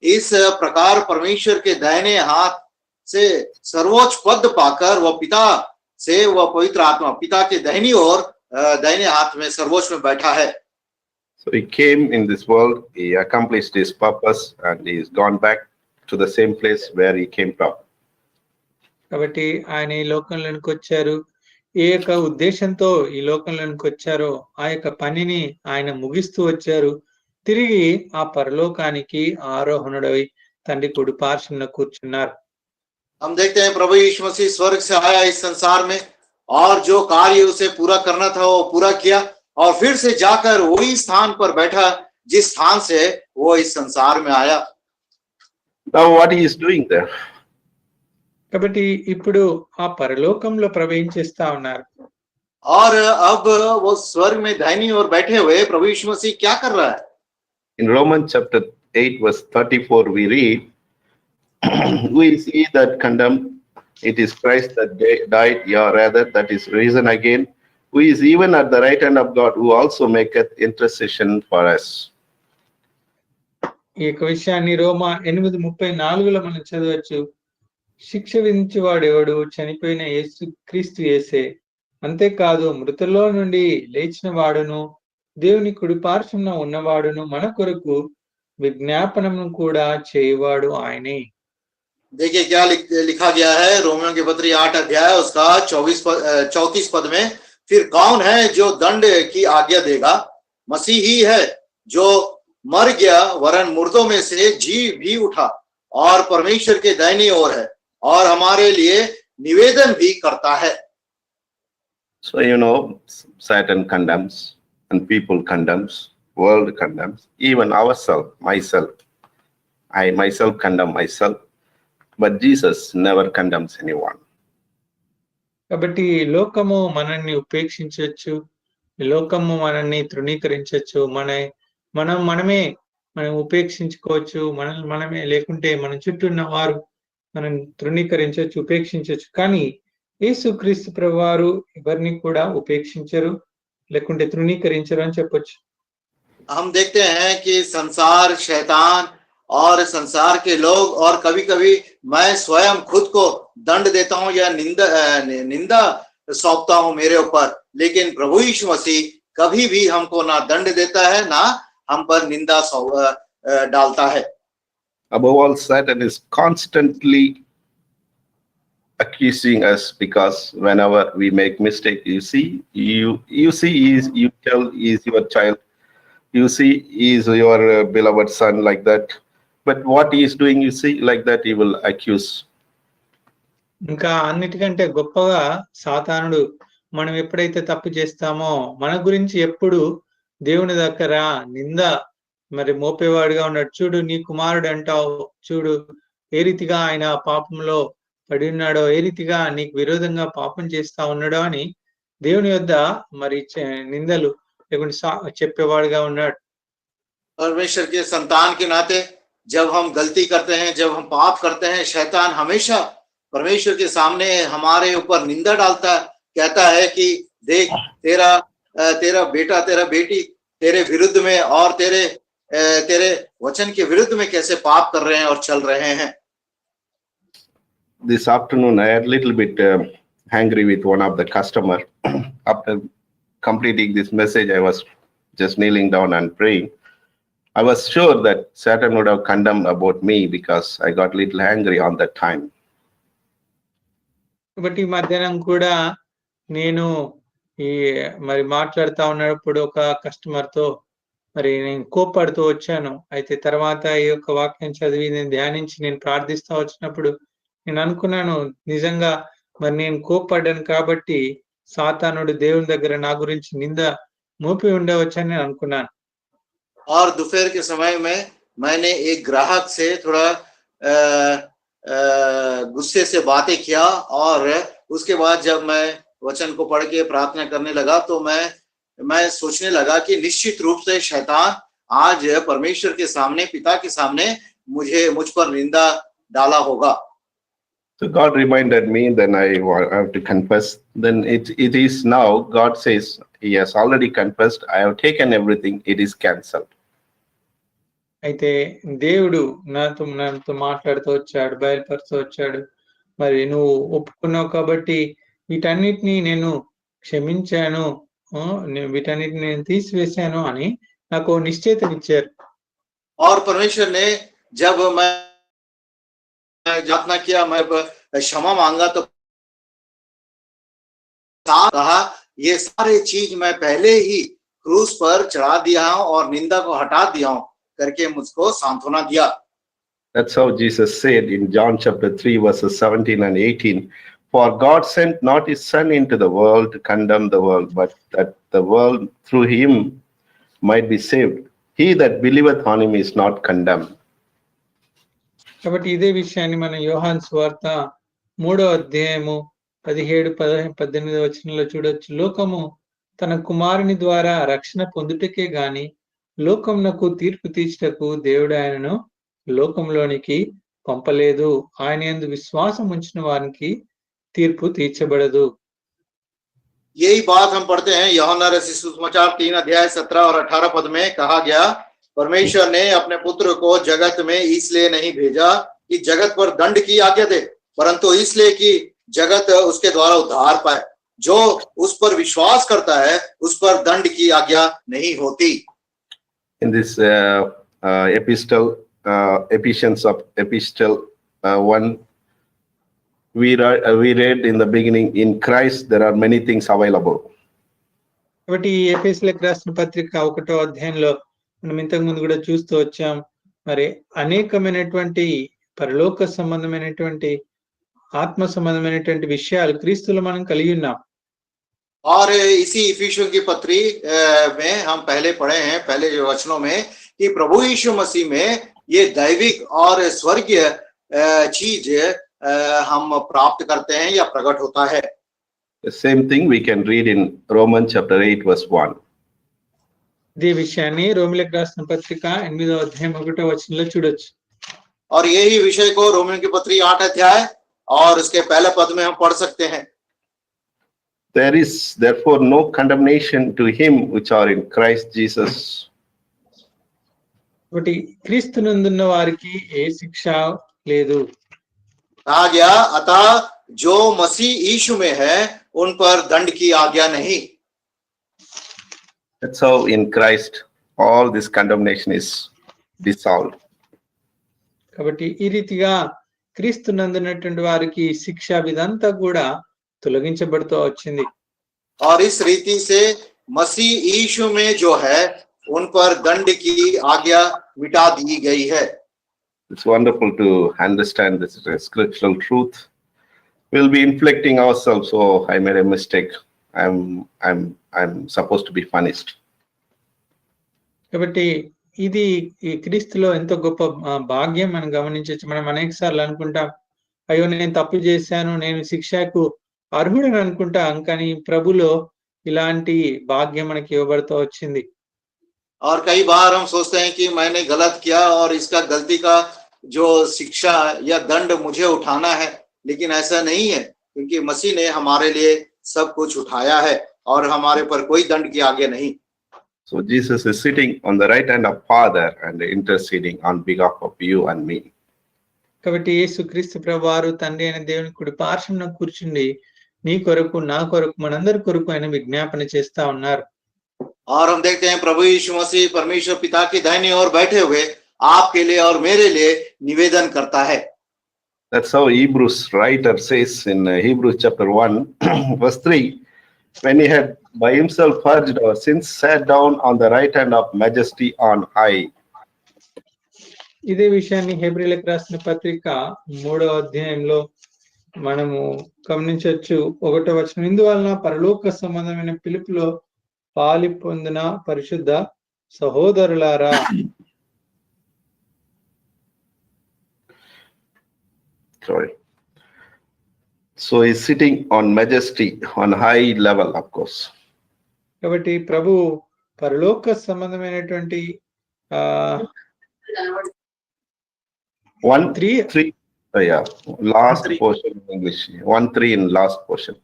इस प्रकार परमेश्वर के दाहिने हाथ से सर्वोच्च पद पाकर वह पिता से वह पवित्र आत्मा पिता के दाहिनी ओर दाहिने हाथ में सर्वोच्च में बैठा है। So he came in this world, he accomplished his purpose, and he is gone back to the same place where he came from. కాబట్టి ఆయన ఈ లోకంలోనికి వచ్చారు. ఏ యొక్క ఉద్దేశంతో ఈ లోకంలోనికి వచ్చారో ఆ యొక్క పనిని ఆయన ముగిస్తూ వచ్చారు. తిరిగి ఆ పరలోకానికి ఆరోహణుడై తండ్రి కుడి పార్శ్వమున కూర్చున్నారు. हम देखते हैं प्रभु यीशु मसीह स्वर्ग से आया इस संसार में, और जो कार्य उसे पूरा करना था वो पूरा किया, और फिर से जाकर वही स्थान पर बैठा जिस स्थान से वो इस संसार में आया। Now what he is doing there? కాబట్టి ఇప్పుడు ఆ పరలోకంలో ప్రవేశిస్తా ఉన్నారు. और अब वो स्वर्ग में दाहिनी ओर बैठे हुए प्रभु यीशु मसीह क्या कर रहा है? In Romans chapter 8 verse 34 we read, who is he that condemned? It is Christ that died, yeah, rather that is risen again, who is even at the right hand of God, who also maketh intercession for us. ఈ యొక్క విషయాన్ని రోమా 8:34లో మనం చదవచ్చు. శిక్ష విధించేవాడు ఎవడు? చనిపోయిన యేసు క్రీస్తు యేసే. అంతేకాదు మృతుల్లో నుండి లేచిన వాడును దేవుని కుడి పార్శ్వమున ఉన్నవాడును మన కొరకు విజ్ఞాపనము కూడా చేయవాడు ఆయనే. देखिए क्या लिखा गया है रोमियों के पत्री 8 अध्याय उसका 34 पद में, फिर कौन है जो दंड की आज्ञा देगा? मसीह ही है जो मर गया वरन मुर्दों में से जी भी उठा और परमेश्वर के दाहिनी ओर है और हमारे लिए निवेदन भी करता है। So you know, Satan condemns and people condemns, world condemns, even ourselves, myself. I myself condemn myself, but Jesus never condemns anyone. కాబట్టి లోకము మనల్ని ఉపేక్షించవచ్చు, లోకము మనల్ని తృణీకరించవచ్చు, మనమే మనం ఉపేక్షించుకోవచ్చు, మనమే లేకుంటే మన చుట్టూ ఉన్న వారు మనం తృణీకరించవచ్చు, ఉపేక్షించవచ్చు. కానీ యేసుక్రీస్తు ప్రభువారు ఎవరిని కూడా ఉపేక్షించరు లేకుంటే తృణీకరించరు అని చెప్పొచ్చు. हम देखते हैं कि संसार, शैतान और संसार के लोग, और कभी कभी मैं स्वयं खुद को दंड देता हूं या निंदा सौंपता हूं मेरे ऊपर, लेकिन प्रभु यीशु मसीह कभी भी हमको ना दंड देता है ना हम पर निंदा डालता है। Above all, Satan is constantly accusing us, because whenever we make mistake, you tell he is your child, you see he is your beloved son, like that, but what he is doing, you see, like that he will accuse. ఇంకా అన్నిటికంటే గొప్పగా సాతానుడు మనం ఎప్పుడైతే తప్పు చేస్తామో మన గురించి ఎప్పుడు దేవుని దగ్గర నింద మరి మోపేవాడుగా ఉన్నాడు. చూడు నీ కుమారుడు అంటావు, చూడు ఏ రీతిగా ఆయన పాపంలో పడి ఉన్నాడో, ఏ రీతిగా నీకు విరోధంగా పాపం చేస్తా ఉన్నాడో అని దేవుని యొద్ద మరి నిందలు లేకుంటే చెప్పేవాడుగా ఉన్నాడు. परमेश्वर के संतान के नाते जब हम गलती करते हैं, जब हम पाप करते हैं, शैतान हमेशा परमेश्वर के सामने हमारे ऊपर निंदा डालता है, कहता है कि देख तेरा बेटा, तेरा बेटी तेरे विरुद्ध में और तेरे तेरे वचन के विरुद्ध में कैसे पाप कर रहे हैं और चल रहे हैं। This afternoon, I had a little bit angry with one of the customer. After completing this message, I was just kneeling down and praying. I was sure that Satan would have condemned about me because I got a little angry on that time. కాబట్టి ఈ మధ్యాహ్నం కూడా నేను ఈ మరి మాట్లాడుతా ఉన్నప్పుడు ఒక కస్టమర్ తో మరి నేను కోప్పడుతూ వచ్చాను. అయితే తర్వాత ఈ యొక్క వాక్యం చదివి నేను ధ్యానించి నేను ప్రార్థిస్తా వచ్చినప్పుడు నేను అనుకున్నాను, నిజంగా మరి నేను కోప్పడ్డాను కాబట్టి సాతానుడు దేవుని దగ్గర నా గురించి నింద మోపి ఉండవచ్చని నేను అనుకున్నాను. और दोपहर के समय में मैंने एक ग्राहक से थोड़ा गुस्से से बातें किया और उसके बाद जब मैं वचन को पढ़ के प्रार्थना करने लगा तो मैं सोचने लगा कि निश्चित रूप से शैतान आज परमेश्वर के सामने, पिता के सामने मुझ पर निंदा डाला होगा। So God reminded me, then I have to confess. Then it is now, God says, He has already confessed, I have taken everything, it is cancelled. అయితే దేవుడు నాతో మాట్లాడుతూ వచ్చాడు, బయలుపరుస్తూ వచ్చాడు. మరి నువ్వు ఒప్పుకున్నావు కాబట్టి వీటన్నిటిని నేను క్షమించాను, వీటన్నిటిని నేను తీసివేశాను అని నాకు నిశ్చయితనిచ్చారు. और परमेश्वर ने जब मैं यातना किया, मैं क्षमा मांगा तो कहा ये सारे चीज मैं पहले ही क्रूस पर चढ़ा दिया हूं और निंदा को हटा दिया हूं करके मुझको सांत्वना दिया। That's how Jesus said in John chapter 3 verses 17 and 18, for God sent not his son into the world to condemn the world, but that the world through him might be saved. He that believeth on him is not condemned. కాబట్టి ఇదే విషయాన్ని మనం యోహాను సువార్త 3వ అధ్యాయము 17-18 వచనంలో చూడొచ్చు. లోకము తన కుమారుని ద్వారా రక్షణ పొందుటకే గాని లోకమునకు తీర్పు తీర్చుటకు దేవుడు ఆయనను లోకంలోనికి పంపలేదు. ఆయన యందు విశ్వాసం ఉంచిన వారికి తీర్పు తీర్చబడదు. यही बात हम पढ़ते हैं यूहन्ना रचित सुसमाचार 3 अध्याय 17 और 18 पद में कहा गया, परमेश्वर ने अपने पुत्र को जगत में इसलिए नहीं भेजा कि जगत पर दंड की आज्ञा दे, परंतु इसलिए कि जगत उसके द्वारा उद्धार पाए। जो उस पर विश्वास करता है उस पर दंड की आज्ञा नहीं होती। In this Ephesians of Epistle 1, we read in the beginning, in Christ there are many things available. కాబట్టి ఈ ఎఫెసీయులకు రాసిన పత్రిక 1వ అధ్యాయంలో మనం ఇంతకు ముందు కూడా చూస్తూ వచ్చాం. మరి అనేకమైనటువంటి పరలోక సంబంధమైనటువంటి ఆత్మ సంబంధమైనటువంటి విషయాలు క్రీస్తులో మనం కలిగి ఉన్నాం. और इसी इफिसियों की पत्री में हम पहले पढ़े हैं, पहले वचनों में, कि प्रभु यीशु मसीह में ये दैविक और स्वर्गीय चीज हम प्राप्त करते हैं या प्रकट होता है। The same thing we can read in Romans chapter 8 verse 1. ఇదే విషయాన్ని రోమిలకు రాసిన పత్రిక 8వ అధ్యాయం 1వ వచనంలో చూడొచ్చు. और यही विषय को रोमियों की पत्री 8 अध्याय और उसके पहले पद में हम पढ़ सकते हैं। There is therefore no condemnation to him which are in Christ Jesus. కాబట్టి క్రీస్తునందున్న వారికి ఏ శిక్ష లేదు. कहा गया, अतः जो मसीह यीशु में है उन पर दंड की आज्ञा नहीं। That's how in Christ all this condemnation is dissolved. కాబట్టి ఈ రీతిగా క్రీస్తునందున్నటువంటి వారికి శిక్ష విధంతా కూడా తొలగించబడుతూ వచ్చింది. और इस रीति से मसीह यीशु में जो है उन पर दंड की आज्ञा मिटा दी गई है। It's wonderful to understand this scriptural truth. We'll be inflicting ourselves, oh, I made a mistake, I'm supposed to be punished. కాబట్టి ఇది ఈ క్రీస్తులో ఎంతో గొప్ప భాగ్యం మనం గమనించవచ్చు. మనం అనేక సార్లు అనుకుంటాం, అయ్యో నేను తప్పు చేశాను, నేను శిక్షకు అర్హుడని అనుకుంటాం, కానీ ప్రభులో ఇలాంటి భాగ్యం మనకి ఇవ్వబడుతూ వచ్చింది. और कई बार हम सोचते हैं कि मैंने गलत किया और इसका गलती का जो शिक्षा या दंड मुझे उठाना है, लेकिन ऐसा नहीं है, क्योंकि मसीह ने हमारे लिए सब कुछ उठाया है और हमारे पर कोई दंड की आज्ञा नहीं। So Jesus is sitting on the right hand of Father and interceding on behalf of you and me. కాబట్టి యేసుక్రీస్తు ప్రభువారు తండ్రి అయిన దేవుని కుడి పార్శ్వమున కూర్చుండి నీ కొరకు నా కొరకు మనందరి కొరకు ఆయన విజ్ఞాపన చేస్తా ఉన్నారు. और हम देखते हैं प्रभु यीशु मसीह परमेश्वर पिता की दाहिनी ओर बैठे हुए आपके लिए और मेरे लिए निवेदन करता है. That's how Hebrews writer says in Hebrews chapter 1 verse 3, when he had by himself purged our sins, sat down on the right hand of majesty on high. ఇదే విషయాన్ని హెబ్రీలకు రాసిన పత్రిక 3వ అధ్యాయంలో మనము గమనించవచ్చు. 1వ వచనం, ఇందువలన పరలోక సంబంధమైన పిలుపులో పాలి పొందిన పరిశుద్ధ సహోదరులారా. Sorry. So he's sitting on majesty, on high level, of course. కాబట్టి ప్రభు పరలోక సంబంధమైనటువంటి 1:3, yeah, last portion in English. 1:3 in last portion.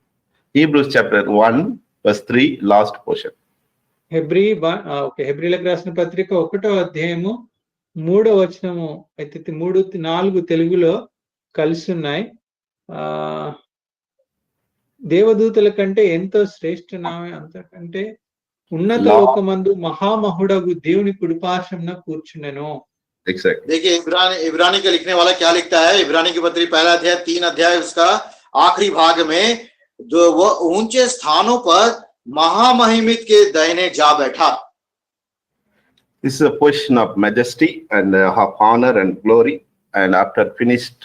Hebrews chapter 1 verse 3, last portion. హెబ్రీలకు రాసిన పత్రిక 1వ అధ్యాయము 3వ వచనము అయితే 3-4 తెలుగులో కలిసి ఉన్నాయి. దేవదూతల కంటే ఎంతో శ్రేష్ఠ నామే, అంతకంటే ఉన్నత లోకమందు మహామహుడగు దేవుని కుడిపార్శ్వమున కూర్చుండెను. Exactly. देखिए इब्रानी का लिखने वाला क्या लिखता है. इब्रानी की पत्री 1 अध्याय 3 अध्याय उसका आखिरी भाग में जो वो ऊंचे स्थानों पर महामहिमित के दाहिने जा बैठा. This is a position of majesty and of honor and glory, and after finished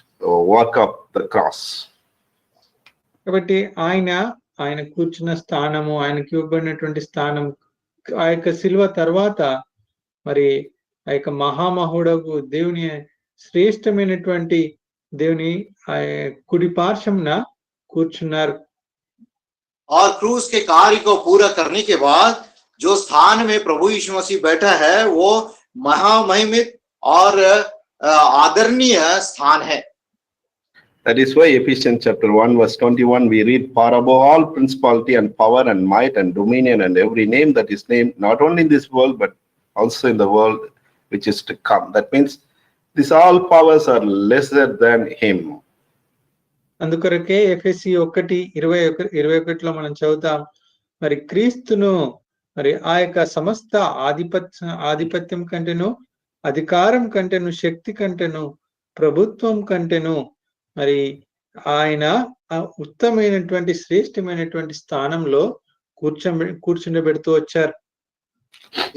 work of the cross. కాబట్టి ఆయన కూర్చున్న స్థానము, ఆయనకి ఇవ్వబడినటువంటి స్థానం, ఆ యొక్క శిలువ తర్వాత మరి ఆ యొక్క మహామహుడగు దేవుని శ్రేష్టమైనటువంటి దేవుని కుడి పార్శ్వమున కూర్చున్నారు. और क्रूस के कार्य को पूरा करने के बाद जो स्थान में प्रभु यीशु मसीह बैठा है वो महामहिमित और आदरणीय स्थान है. That is why Ephesians chapter 1 verse 21 we read, far above all principality and power and might and dominion and every name that is named, not only in this world but also in the world which is to come. That means these all powers are lesser than him. అందుకొరకే ఎఫెసీ 1:21లో మనం చదువుతాం, మరి క్రీస్తును మరి ఆ యొక్క సమస్త ఆధిపత్యం కంటేను, అధికారం కంటేను, శక్తి కంటేను, ప్రభుత్వం కంటేను మరి ఆయన ఉత్తమైనటువంటి శ్రేష్టమైనటువంటి స్థానంలో కూర్చుండబెడుతూ వచ్చారు.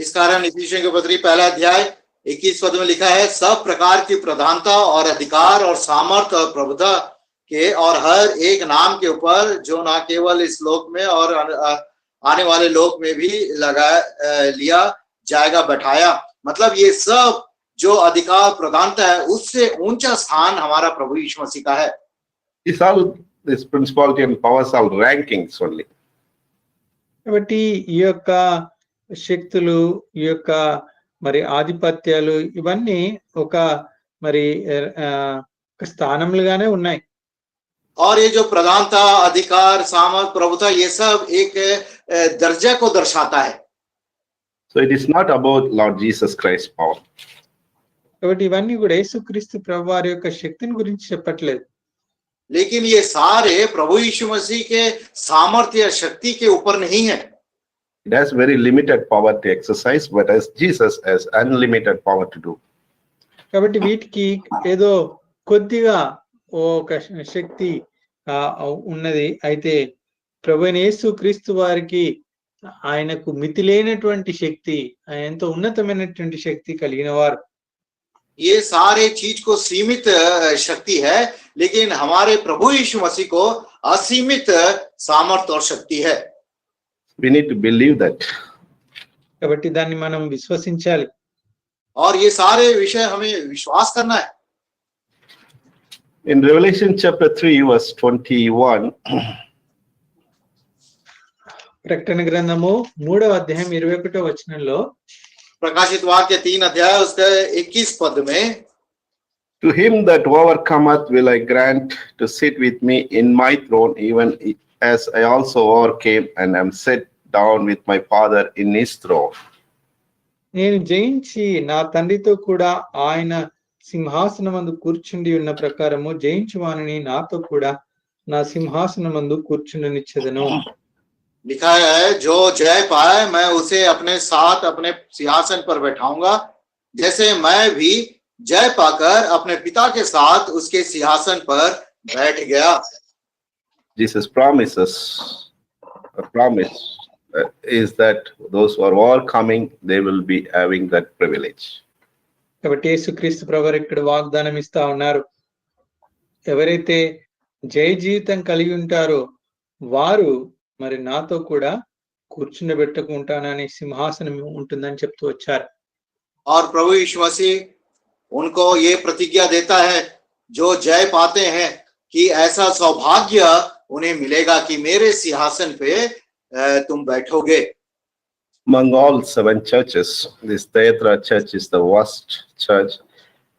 इस कारण इफिसियों की पत्री 1 अध्याय 21 पद में लिखा है, सब प्रकार की प्रधानता और अधिकार और सामर्थ और प्रभुता के और हर एक नाम के ऊपर जो ना केवल इस लोक में और आने वाले लोक में भी लिया जाएगा बैठाया. मतलब ये सब जो अधिकार प्रधानता है उससे ऊंचा स्थान हमारा प्रभु यीशु मसीह का है. It's all this principality and powers all rankings only. కాబట్టి ఈ యొక్క శక్తులు, ఈ యొక్క మరి ఆధిపత్యాలు ఇవన్నీ ఒక మరి స్థానములుగానే ఉన్నాయి. और ये जो प्रधानता, अधिकार, सामर्थ, प्रभुता, ये सब एक दर्जा को दर्शाता है. So it is not about Lord Jesus Christ's power. కాబట్టి ఇవన్నీ కూడా యేసుక్రీస్తు ప్రభువారి యొక్క శక్తిని గురించి చెప్పట్లేదు. लेकिन ये सारे प्रभु यीशु मसीह के सामर्थ्य शक्ति के ऊपर नहीं है. It has very limited power to exercise, but as Jesus has unlimited power to do. కాబట్టి వీటికి ఏదో కొద్దిగా ఒక శక్తి ఉన్నది. అయితే ప్రభువైన యేసుక్రీస్తు వారికి ఆయనకు మితిలేనటువంటి శక్తి, ఎంతో ఉన్నతమైనటువంటి శక్తి కలిగిన వారు. ये सारे चीज को सीमित शक्ति है, लेकिन हमारे प्रभु यीशु मसीह को असीमित सामर्थ्य और शक्ति है. We need to believe that. కాబట్టి దాన్ని మనం విశ్వసించాలి. और ये सारे विषय हमें विश्वास करना है. In Revelation chapter 3 verse 21, ప్రకటన గ్రంథము 3వ అధ్యాయం 21వ వచనంలో, प्रकाशित वाक्य 3 अध्याय उसके 21 पद में, to him that overcometh will I grant to sit with me in my throne, even as I also overcame and am set down with my Father in his throne. నేను జయించి నా తండ్రితో కూడా ఆయన సింహాసనమందు కూర్చుండి ఉన్న ప్రకారము జయించు వానిని నాతో కూడా నా సింహాసనమందు కూర్చుండనిచ్చెదను. लिखा है जो जय पाए मैं उसे अपने साथ अपने सिंहासन पर बैठाऊंगा, जैसे मैं भी जय पाकर अपने पिता के साथ उसके सिंहासन पर बैठ गया. Jesus promises, a promise is that those who are overcoming, they will be having that privilege. కాబట్టి యేసుక్రీస్తు ప్రభువారు ఇక్కడ వాగ్దానం ఇస్తా ఉన్నారు, ఎవరైతే జయ జీవితం కలిగి ఉంటారో వారు మరి నాతో కూడా కూర్చుండబెట్టుకుంటానని సింహాసనం ఉంటుందని చెప్తూ వచ్చారు. और प्रभु यीशु मसीह उनको ये प्रतिज्ञा देता है जो जय पाते हैं कि ऐसा सौभाग्य उन्हें मिलेगा कि मेरे सिंहासन पे तुम बैठोगे. Among all 7 churches, this Thyatira church is the worst church.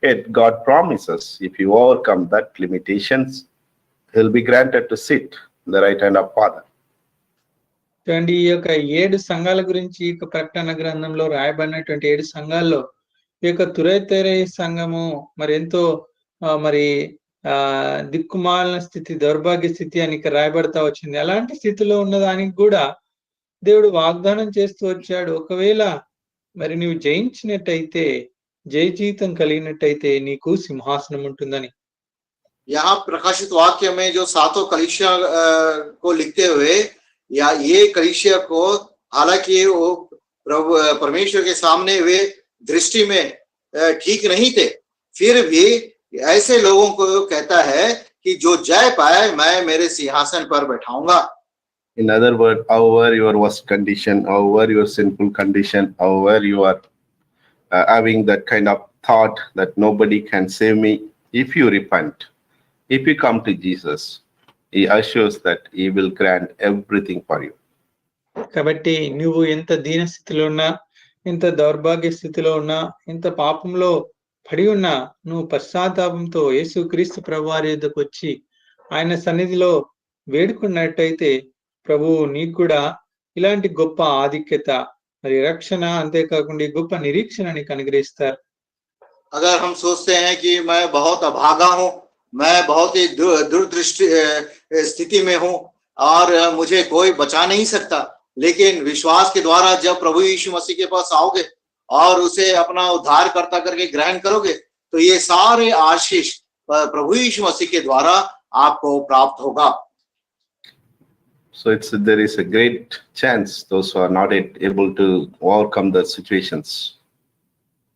Yet God promises, if you overcome that limitations, he'll be granted to sit in the right hand of Father. చూడండి, ఈ యొక్క 7 సంఘాల గురించి ఈ ప్రకటన గ్రంథంలో రాయబడినటువంటి 7 సంఘాల్లో ఈ యొక్క తురైతెరై సంఘము మరి ఎంతో మరి దిక్కుమాలిన స్థితి, దౌర్భాగ్య స్థితి అని ఇక్కడ రాయబడతా వచ్చింది. అలాంటి స్థితిలో ఉన్నదానికి కూడా దేవుడు వాగ్దానం చేస్తూ వచ్చాడు, ఒకవేళ మరి నువ్వు జయించినట్టయితే, జయ జీవితం కలిగినట్టయితే నీకు సింహాసనం ఉంటుందని. यहाँ प्रकाशित वाक्य में जो 7 कलीसिया को लिखते हुए या ये कलीसिया को, हालांकि वो प्रभु परमेश्वर के सामने वे दृष्टि में ठीक नहीं थे, फिर भी ऐसे लोगों को कहता है कि जो जय पाए मैं मेरे सिंहासन पर बैठाऊंगा. In other words, however your worst condition, however your sinful condition, however you are having that kind of thought that nobody can save me, if you repent, if you come to Jesus, he assures that he will grant everything for you. కాబట్టి నువ్వు ఎంత దీన స్థితిలో ఉన్నా, ఎంత దౌర్భాగ్య స్థితిలో ఉన్నా, ఎంత పాపంలో పడి ఉన్నా, నువ్వు పశ్చాత్తాపంతో యేసుక్రీస్తు ప్రభువారి యొద్దకు వచ్చి ఆయన సన్నిధిలో వేడుకున్నట్టయితే ప్రభువు నీకు కూడా ఇలాంటి గొప్ప ఆధిక్యత, మరి రక్షణ, అంతేకాకుండా గొప్ప నిరీక్షణ నీకు అనుగ్రహిస్తారు. अगर हम सोचते हैं कि मैं बहुत अभागा हूं, मैं बहुत ही दुर्दृष्टि स्थिति में हूं और मुझे कोई बचा नहीं सकता, लेकिन विश्वास के द्वारा जब प्रभु यीशु मसीह के पास आओगे और उसे अपना उद्धारकर्ता करके ग्रहण करोगे, तो ये सारे आशीष प्रभु यीशु मसीह के द्वारा आपको प्राप्त होगा. So there is a great chance those who are not yet able to overcome the situations.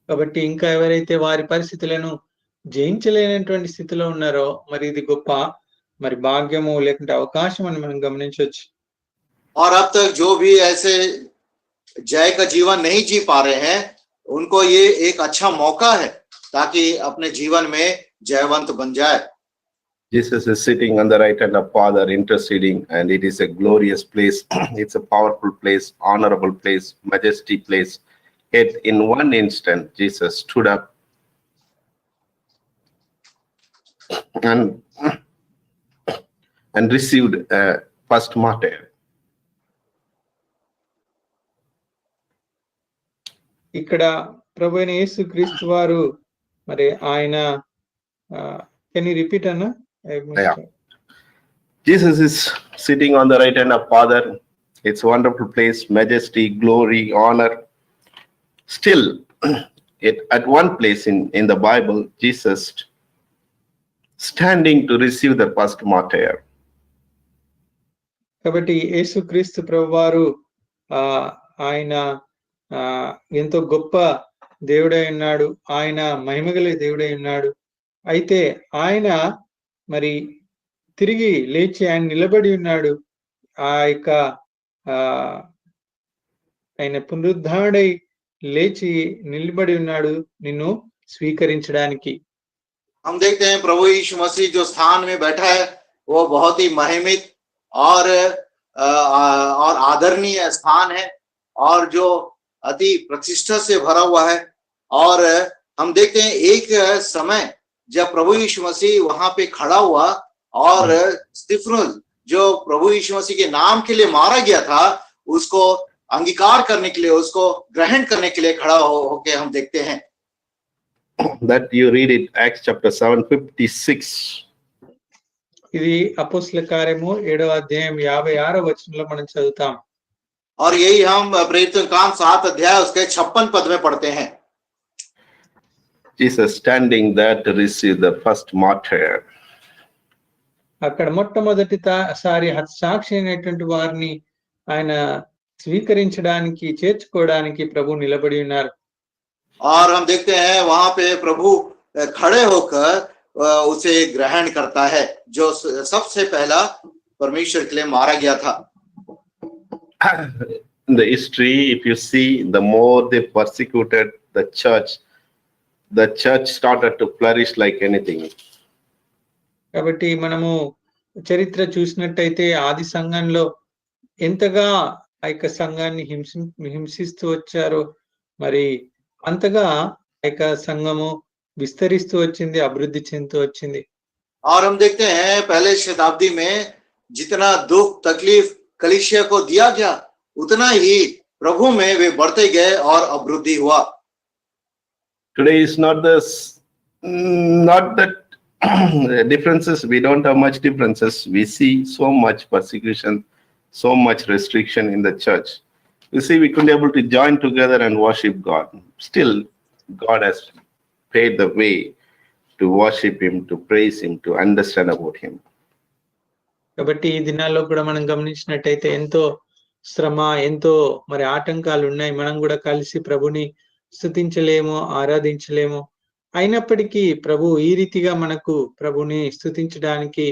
కాబట్టి ఇంకా ఎవరైతే వారి పరిస్థితులను జయించలేనటువంటి స్థితిలో ఉన్నారో మరి ఇది గొప్ప మరి భాగ్యము లేకుంటే అవకాశం అని మనం గమనించవచ్చు. और अब तक जो भी ऐसे जय का जीवन नहीं जी पा रहे हैं, उनको ये एक अच्छा मौका है ताकि अपने जीवन में जयवंत बन जाए. Jesus is sitting on the right hand of Father, interceding, and it is a glorious place. It's a powerful place, honorable place, majestic place. Yet in one instant, Jesus stood up and received a first martyr. ఇక్కడ ప్రభువైన యేసుక్రీస్తు వారు మరి ఆయన can you repeat అన్న? Yeah. Jesus is sitting on the right hand of Father. It's a wonderful place, majesty, glory, honor. Still, at one place in the Bible, Jesus standing to receive the first martyr. కాబట్టి యేసుక్రీస్తు ప్రభువారు ఆయన ఎంతో గొప్ప దేవుడై ఉన్నాడు, ఆయన మహిమగల దేవుడై ఉన్నాడు. అయితే ఆయన మరి తిరిగి లేచి ఆయన నిలబడి ఉన్నాడు. ఆ యొక్క ఆయన పునరుద్ధరణై లేచి నిలబడి ఉన్నాడు నిన్ను స్వీకరించడానికి. हम देखते हैं प्रभु यीशु मसीह जो स्थान में बैठा है वो बहुत ही महिमित और आदरणीय स्थान है और जो अति प्रतिष्ठा से भरा हुआ है. और हम देखते हैं एक समय जब प्रभु यीशु मसीह वहां पे खड़ा हुआ और स्तिफनुस जो प्रभु यीशु मसीह के नाम के लिए मारा गया था, उसको अंगीकार करने के लिए, उसको ग्रहण करने के लिए खड़ा होके हम देखते हैं। That you read it, Acts chapter 7:56. ఇది అపోస్తల కార్యము 7వ అధ్యాయం 56వ వచనంలో మనం చదువుతాం. और यही हम प्रेरितों काम 7 अध्याय उसके 56 पद में पढ़ते हैं। Jesus standing there to receive the first martyr. అక్కడ మొట్టమొదటిసారి హతసాక్షి అయినటువంటి వారిని ఆయన స్వీకరించడానికి చేర్చుకోవడానికి ప్రభు నిలబడి ఉన్నారు. और हम देखते हैं वहां पे प्रभु खड़े होकर उसे ग्रहण करता है, जो सबसे पहला परमेश्वर के लिए मारा गया था। In the history, if you see, the more they persecuted the church started to flourish like anything. కాబట్టి మనము చరిత్ర చూసినట్టయితే ఆది సంఘంలో ఎంతగా ఆ యొక్క సంఘాన్ని హింసిస్తూ వచ్చారో మరి అంతగా ఆ యొక్క సంఘము విస్తరిస్తూ వచ్చింది, అభివృద్ధి చెందుతూ వచ్చింది. और हम देखते हैं पहले शताब्दी में जितना दुख तकलीफ कलीसिया को दिया गया, उतना ही प्रभु में वे बढ़ते गए और अभिवृद्धि हुआ। Today is not that differences. We don't have much differences. We see so much persecution, so much restriction in the church. You see, we couldn't be able to join together and worship God. Still, God has paved the way to worship Him, to praise Him, to understand about Him. కాబట్టి ఈ దినాల్లో కూడా మనం గమనించినట్టయితే ఎంతో శ్రమ, ఎంతో మరి ఆటంకాలు ఉన్నాయి. మనం కూడా కలిసి ప్రభుని స్తుతించలేము, ఆరాధించలేము. అయినప్పటికీ ప్రభు ఈ రీతిగా మనకు ప్రభుని స్తుతించడానికి,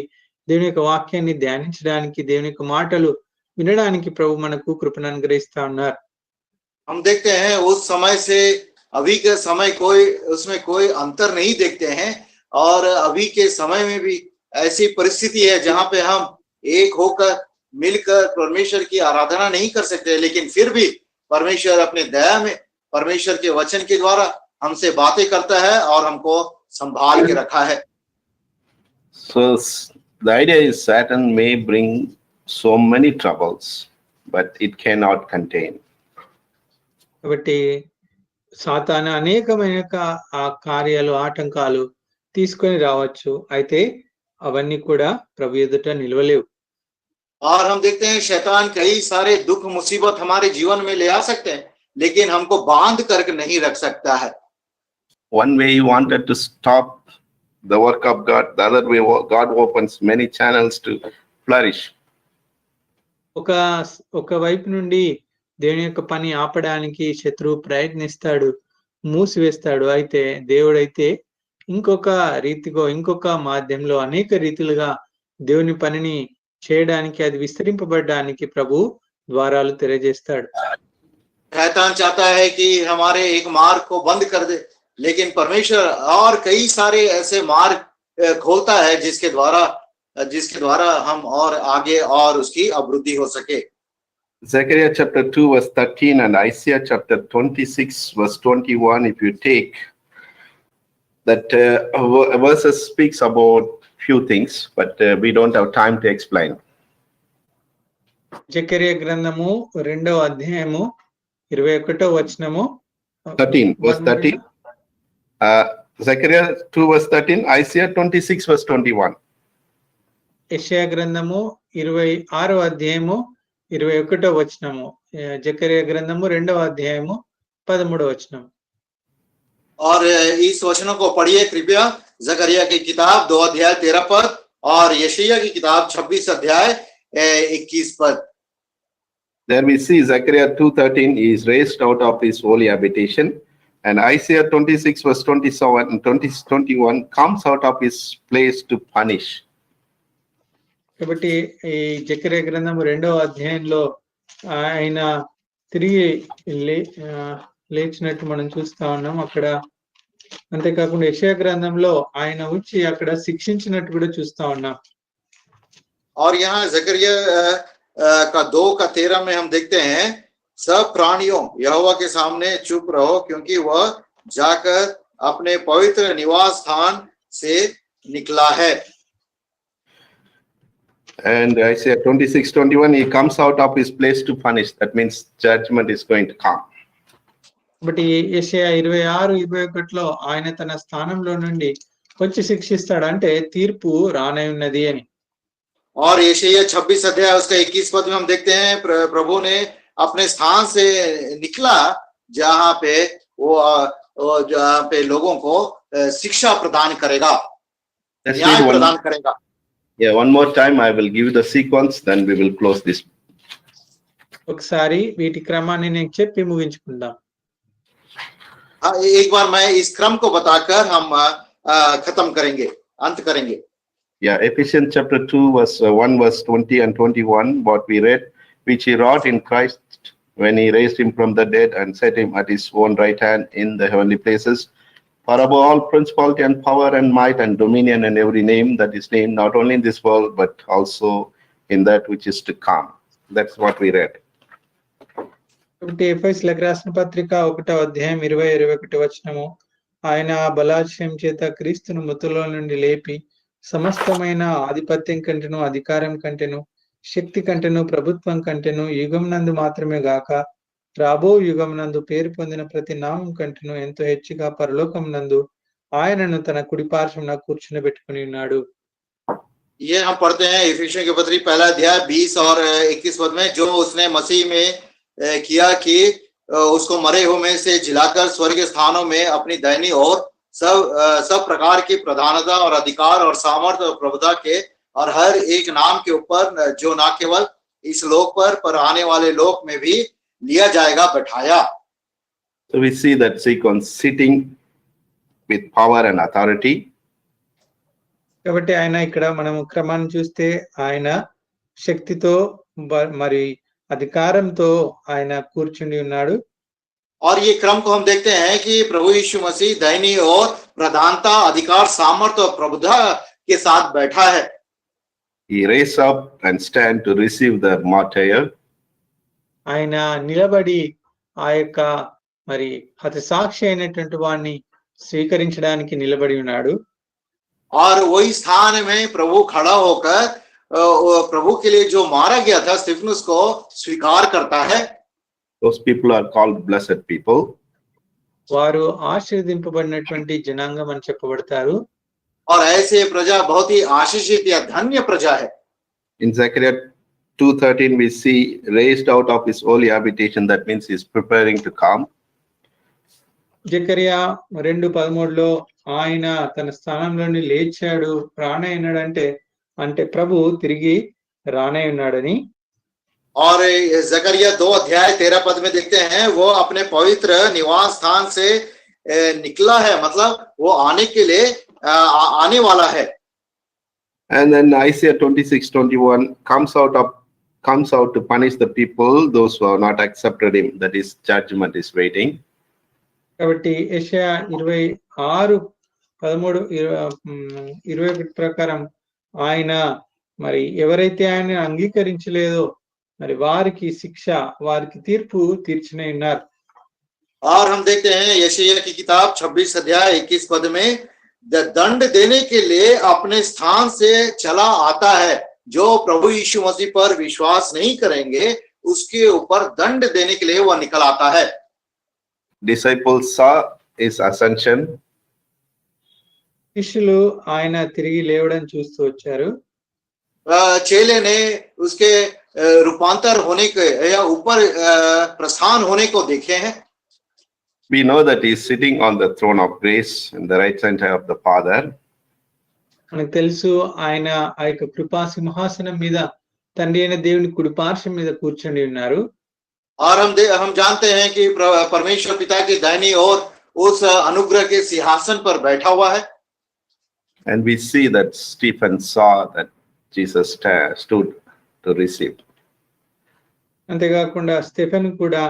దేవుని యొక్క వాక్యాన్ని ధ్యానించడానికి, దేవుని యొక్క మాటలు వినడానికి ప్రభు మనకు కృపను అనుగ్రహిస్తా ఉన్నారు. हम देखते हैं उस समय से अभी के समय उसमें कोई अंतर नहीं देखते हैं, और अभी के समय में भी ऐसी परिस्थिति है जहां पे हम एक होकर मिलकर परमेश्वर की आराधना नहीं कर सकते, लेकिन फिर भी परमेश्वर अपने दया में परमेश्वर के वचन के द्वारा हमसे बातें करता है और हमको संभाल के रखा है। So the idea is Satan may bring so many troubles, but it cannot contain. కాబట్టి సాతాను అనేకమైన ఆ కార్యాలు, ఆటంకాలు తీసుకొని రావచ్చు, అయితే అవన్నీ కూడా ప్రభు ఎదుట నిలవలేవు. और हम देखते हैं शैतान कई सारे दुख मुसीबत हमारे जीवन में ले आ सकते हैं, लेकिन हमको बांध करके नहीं रख सकता है। One way he wanted to stop the work of God, the other way God opens many channels to flourish. ఒక వైపు నుండి దేవుని యొక్క పని ఆపడానికి శత్రువు ప్రయత్నిస్తాడు, మూసివేస్తాడు. అయితే దేవుడైతే ఇంకొక మాధ్యంలో అనేక రీతిలుగా దేవుని పనిని చేయడానికి, అది విస్తరింపబడడానికి ప్రభు ద్వారాలు తెరచేస్తాడు. शैतान चाहता है कि हमारे एक मार्ग को बंद कर दे, लेकिन परमेश्वर और कई सारे ऐसे मार्ग खोलता है जिसके द्वारा हम और आगे और उसकी अभिवृद्धि हो सके। Zechariah chapter 2 verse 13 and Isaiah chapter 26 verse 21, if you take that verses speaks about few things, but we don't have time to explain. Zechariah గ్రంథము 2వ అధ్యాయము 21వ వచనము 13 verse 13, Zechariah 2 verse 13, Isaiah 26 verse 21. యెషయా గ్రంథము 26వ అధ్యాయము 21వ వచనము, జకరియా గ్రంథము 2వ అధ్యాయము 13వ వచనం. और इस वचनों को पढ़िए कृपया। जकरिया की किताब 2 अध्याय 13 पद और यशायाह की किताब 26 अध्याय 21 पद। There we see Zechariah 2:13 is raised out of his holy habitation, and Isaiah 26 verse 27 and 21 comes out of his place to punish. కాబట్టి ఈ జకరియా గ్రంథము 2వ అధ్యాయంలో ఆయన తిరిగి లేచినట్టు మనం చూస్తా ఉన్నాం అక్కడ. అంతేకాకుండా యెషయా గ్రంథంలో ఆయన వచ్చి అక్కడ శిక్షించినట్టు కూడా చూస్తా ఉన్నాం. और यहाँ जकरिया का 2:13 में हम देखते हैं, सब प्राणियों यहोवा के सामने चुप रहो, क्योंकि वह जाकर अपने पवित्र निवास स्थान से निकला है। And Isaiah 26:21, he comes out of his place to punish. That means judgment is going to come. కాబట్టి యెషయా 26:21లో ఆయన తన స్థానంలో నుండి వచ్చి శిక్షిస్తాడు, అంటే తీర్పు రానై ఉన్నది అని. और यशायाह 26 अध्याय उसका 21 पद में हम देखते हैं प्रभु ने अपने स्थान से निकला जहां पे वो जहां पे लोगों को शिक्षा प्रदान करेगा, Let's न्याय read प्रदान one, करेगा. one more time. I will give you the sequence, then we will close this. ఒకసారి వీటి క్రమాన్ని నేను చెప్పి ముగించుకుందాం. हाँ, एक बार मैं इस क्रम को बताकर हम खत्म करेंगे, अंत करेंगे. Yeah, Ephesians chapter 2, verse 1, verse 20 and 21, what we read, which he wrought in Christ when he raised him from the dead and set him at his own right hand in the heavenly places, far above all principality and power and might and dominion and every name that is named, not only in this world, but also in that which is to come. That's what we read. కాబట్టి ఎఫెసీయులకు రాసిన పత్రిక 1వ అధ్యాయం 20-21 వచనము, ఆయన బలాశయం చేత క్రీస్తును మృతుల్లో నుండి లేపి సమస్తమైన ఆధిపత్యం కంటెను, అధికారం కంటెను, శక్తి కంటెను, ప్రభుత్వం కంటెను, యుగం నందు మాత్రమే గాక రాబో యుగం నందు పేరు పొందిన ప్రతి నామం కంటెను ఎంతో హెచ్చుగా పరలోకం నందు ఆయనను తన కుడి పార్శ్వమున కూర్చునబెట్టుకుని ఉన్నాడు. ये हम पढ़ते हैं इफिसियों के पत्री 1 अध्याय 20 और 21 पद में, जो उसने मसीह में किया कि उसको मरे हुए में से जिलाकर स्वर्ग स्थानों में अपनी दाहिनी ओर सब प्रकार की प्रधानता और अधिकार और सामर्थ्य और प्रभुता के और हर एक नाम के ऊपर, जो ना केवल इस लोक पर आने वाले लोक में भी लिया जाएगा, बैठाया. So we see that sequence, sitting with power and authority. కాబట్టి ఆయన ఇక్కడ మనం క్రమాన్ని చూస్తే ఆయన శక్తితో మరి అధికారంతో ఆయన కూర్చుని ఉన్నాడు. और ये क्रम को हम देखते हैं कि प्रभु यीशु मसीह दाहिनी ओर प्रधानता, अधिकार, सामर्थ्य और प्रभुता के साथ बैठा है. He raised up and stand to receive the martyr. ఆయన నిలబడి ఆ యొక్క మరి హతసాక్షి అయినటువంటి వాడిని స్వీకరించడానికి నిలబడి ఉన్నాడు. और वही स्थान में प्रभु खड़ा होकर प्रभु के लिए जो मारा गया था स्तिफनुस को स्वीकार करता है. Those people are called blessed people. వారు ఆశీర్వదింపబడినటువంటి జనాంగం అని చెప్పబడతారు. और ऐसे प्रजा बहुत ही आशीषित या धन्य प्रजा है. In Zechariah 2:13 we see raised out of his holy habitation. That means he's preparing to come. Zechariah 2:13లో ఆయన తన స్థానంలోని లేచాడు, రానై ఉన్నాడంటే అంటే ప్రభు తిరిగి రానై ఉన్నాడని. और जकरिया 2 अध्याय 13 पद में देखते हैं, वो अपने पवित्र निवास स्थान से निकला है, मतलब वो आने के लिए आने वाला है. And then Isaiah 26:21 comes out to punish the people, those who have not accepted him. That is, judgment is waiting. కాబట్టి యెషయా 26:13-21 ప్రకారం ఆయన మరి ఎవరైతే ఆయన అంగీకరించలేదో మరి వారికి శిక్ష, వారికి తీర్పు తీర్చినే ఉన్నారు. और हम देखते हैं यशायाह की किताब 26 अध्याय 21 पद में, दंड देने के लिए अपने स्थान से चला आता है, जो प्रभु यीशु मसीह पर विश्वास नहीं करेंगे उसके ऊपर दंड देने के लिए वह निकल आता है. Disciples saw his ascension. శిష్యులు ఆయన తిరిగి లేవడం చూస్తూ వచ్చారు. चेले ने उसके रूपांतर होने के या ऊपर प्रस्थान होने को देखे हैं. We know that he is sitting on the throne of grace in the right hand of the Father. మనకు తెలుసు ఆయన ఆ యొక్క కృపా సింహాసనం మీద తండ్రి అయిన దేవుని కుడి పార్శ్వం మీద కూర్చొని ఉన్నారు. और हम जानते हैं कि परमेश्वर पिता की दाहिनी ओर उस अनुग्रह के सिंहासन पर बैठा हुआ है. And we see that Stephen saw that Jesus stood to receive. అంతేకాకుండా స్టెఫెన్ కూడా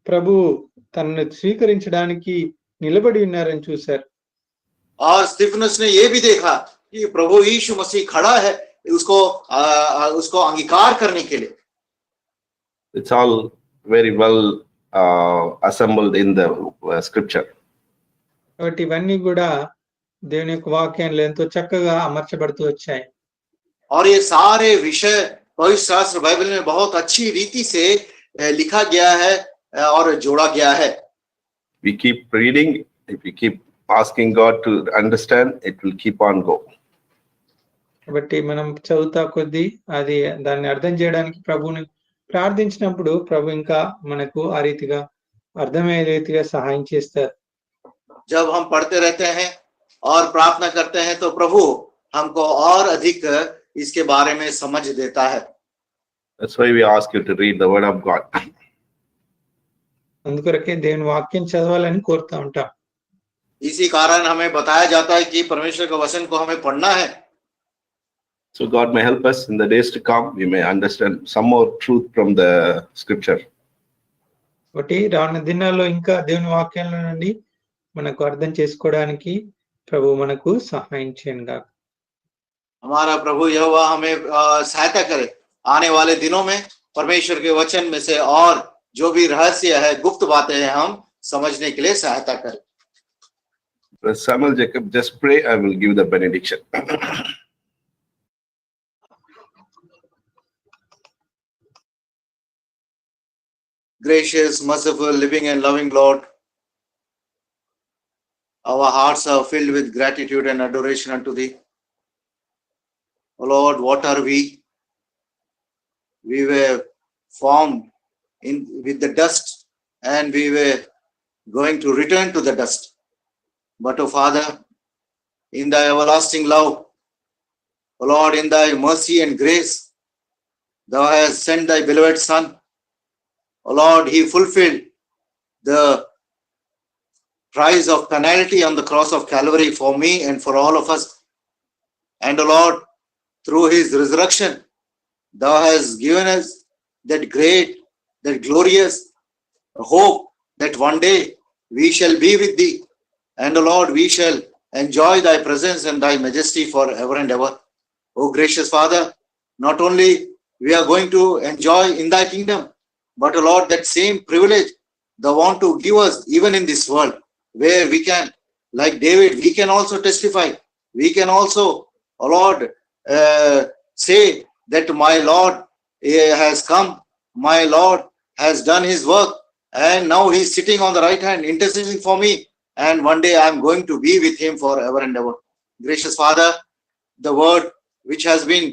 ప్రభు తనను స్వీకరించడానికి నిలబడి ఉన్నారని చూశారు. और स्तिफनुस ने ये भी देखा कि प्रभु यीशु मसीह खड़ा है उसको अंगीकार करने के लिए. It's all very well assembled in the scripture. కాబట్టి ఇవన్నీ కూడా దేవుని యొక్క వాక్యంలో ఎంతో చక్కగా అమర్చబడుతూ వచ్చాయి. और ये सारे विषय पवित्र शास्त्र बाइबल में बहुत अच्छी रीति से लिखा गया है और जोड़ा गया है. We keep reading. If we keep asking God to understand, it will keep on go. కాబట్టి మనం చదువుతా కొద్దీ అది దాన్ని అర్థం చేయడానికి ప్రభువుని ప్రార్థించినప్పుడు ప్రభు ఇంకా మనకు ఆ రీతిగా అర్థమయ్యే రీతిగా సహాయం చేస్తారు. जब हम पढ़ते रहते हैं और प्रार्थना करते हैं तो प्रभु हमको और अधिक इसके बारे में समझ देता है. That's why we ask you to read the word of God. అందుకొరకే దేవుని వాక్యం చదవాలని కోరుతా ఉంటాం. इसी कारण हमें बताया जाता है कि परमेश्वर का वचन को हमें पढ़ना है. So God may help us in the days to come. We may understand some more truth from the scripture. కాబట్టి రానున్న దినాల్లో ఇంకా దేవుని వాక్యాల నుండి మనకు అర్థం చేసుకోవడానికి ప్రభు మనకు సహాయం చేయను గాక. हमारा प्रभु यहोवा हमें सहायता करे आने वाले दिनों में परमेश्वर के वचन में से और जो भी रहस्य है, गुप्त बातें हैं, हम समझने के लिए सहायता करे. Brother Samuel Jacob, just pray. I will give the benediction. Gracious, merciful, living and loving Lord, our hearts are filled with gratitude and adoration unto Thee. O Lord, what are we? We were formed with the dust and we were going to return to the dust. But, O Father, in Thy everlasting love, O Lord, in Thy mercy and grace, Thou hast sent Thy beloved Son. O Lord, He fulfilled the price of penalty on the cross of Calvary for me and for all of us. And O Lord, through His resurrection, Thou hast given us that great, that glorious hope that one day we shall be with Thee. And O Lord, we shall enjoy Thy presence and Thy majesty forever and ever. O gracious Father, not only we are going to enjoy in Thy kingdom, but O Lord, that same privilege Thou want to give us even in this world, where we can, like David, we can also testify. We can also, O Lord, say that my Lord has come, my Lord has done His work, and now He's sitting on the right hand, interceding for me, and one day I'm going to be with Him forever and ever. Gracious Father, the word which has been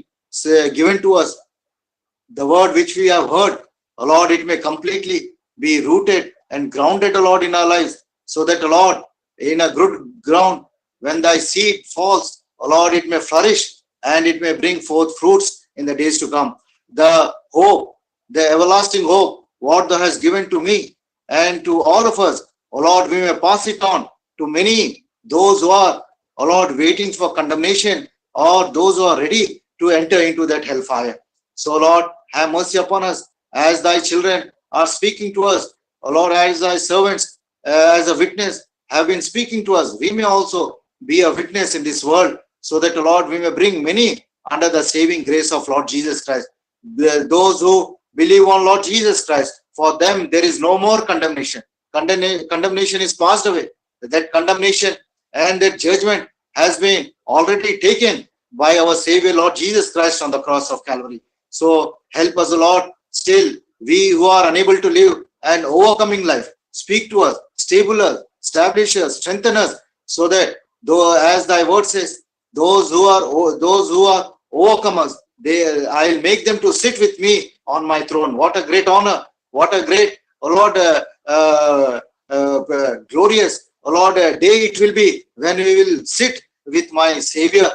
given to us, the word which we have heard, O Lord, it may completely be rooted and grounded, O Lord, in our lives, so that, O Lord, in a good ground, when Thy seed falls, O Lord, it may flourish and it may bring forth fruits in the days to come. The hope, the everlasting hope, what Thou hast given to me and to all of us, O Lord, we may pass it on to many, those who are, O Lord, waiting for condemnation or those who are ready to enter into that hellfire. So, Lord, have mercy upon us as Thy children are speaking to us. O Lord, as Thy servants, as a witness, have been speaking to us. We may also be a witness in this world, so that, O Lord, we may bring many under the saving grace of Lord Jesus Christ. Those who believe on Lord Jesus Christ, for them there is no more condemnation. Condemnation is passed away. That condemnation and that judgment has been already taken by our Savior Lord Jesus Christ on the cross of Calvary. So help us, O Lord, still we who are unable to live an overcoming life, speak to us, stable us, establish us, strengthen us, so that though, as Thy word says, those who are overcomers, I'll make them to sit with me on my throne. What a great honor! What a great, O Lord, glorious, O Lord, day it will be when we will sit with my Savior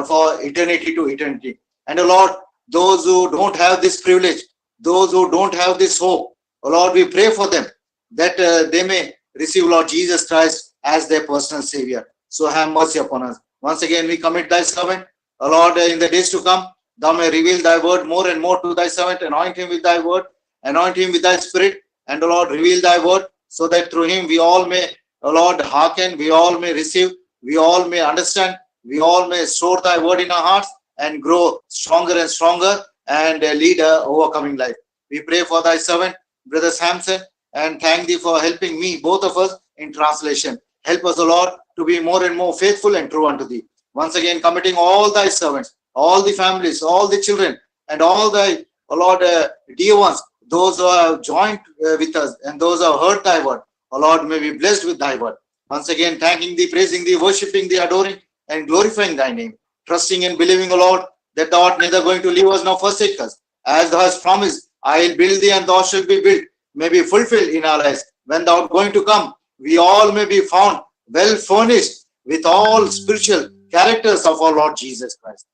for eternity to eternity. And O Lord, those who don't have this privilege, those who don't have this hope, O Lord, we pray for them that they may receive Lord Jesus Christ as their personal Savior. So have mercy upon us. Once again, we commit Thy servant, O Lord, in the days to come, Thou may reveal Thy word more and more to Thy servant, anoint him with Thy word, anoint him with Thy Spirit, and O Lord, reveal Thy word, so that through him we all may, O Lord, hearken, we all may receive, we all may understand, we all may store Thy word in our hearts and grow stronger and stronger and lead a overcoming life. We pray for Thy servant, Brother Samson, and thank Thee for helping me, both of us, in translation. Help us, O Lord, to be more and more faithful and true unto Thee. Once again, committing all Thy servants, all the families, all the children, and all the, oh Lord, dear ones, those who have joined with us and those who have heard thy word. Oh Lord, may be blessed with thy word. Once again, thanking thee, praising thee, worshiping thee, adoring and glorifying thy name. Trusting and believing, O Lord, that thou art neither going to leave us nor forsake us. As thou hast promised, I will build thee and thou shalt be built, may be fulfilled in our lives. When thou art going to come, we all may be found well furnished with all spiritual characters of our Lord Jesus Christ.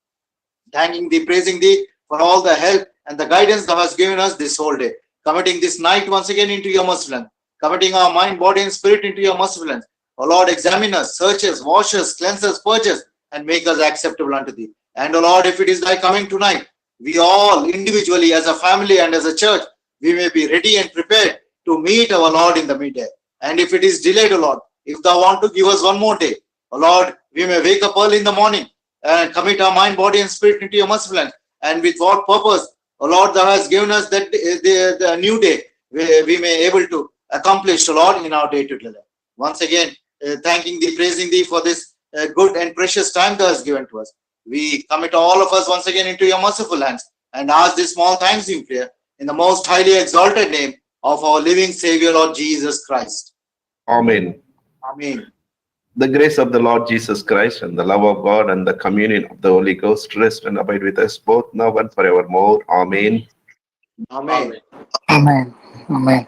Thanking thee, praising thee for all the help and the guidance thou hast given us this whole day. Committing this night once again into your merciful hand. Committing our mind, body, and spirit into your merciful hands. O Lord, examine us, search us, wash us, cleanse us, purge us, and make us acceptable unto thee. And O Lord, if it is thy coming tonight, we all individually as a family and as a church, we may be ready and prepared to meet our Lord in the midday. And if it is delayed, O Lord, if thou want to give us one more day, O Lord, we may wake up early in the morning and commit our mind, body, and spirit into your merciful hand. And with what purpose, O Lord, thou hast given us that the new day, we may able to accomplish, O Lord, in our day-to-day life. Once again, thanking thee, praising thee for this good and precious time thou hast given to us. We commit all of us once again into your merciful hands and ask this small thanks in prayer in the most highly exalted name of our living Savior, Lord Jesus Christ. Amen. Amen. The grace of the Lord Jesus Christ and the love of God and the communion of the Holy Ghost rest and abide with us both now and forevermore. Amen. Amen. Amen. Amen.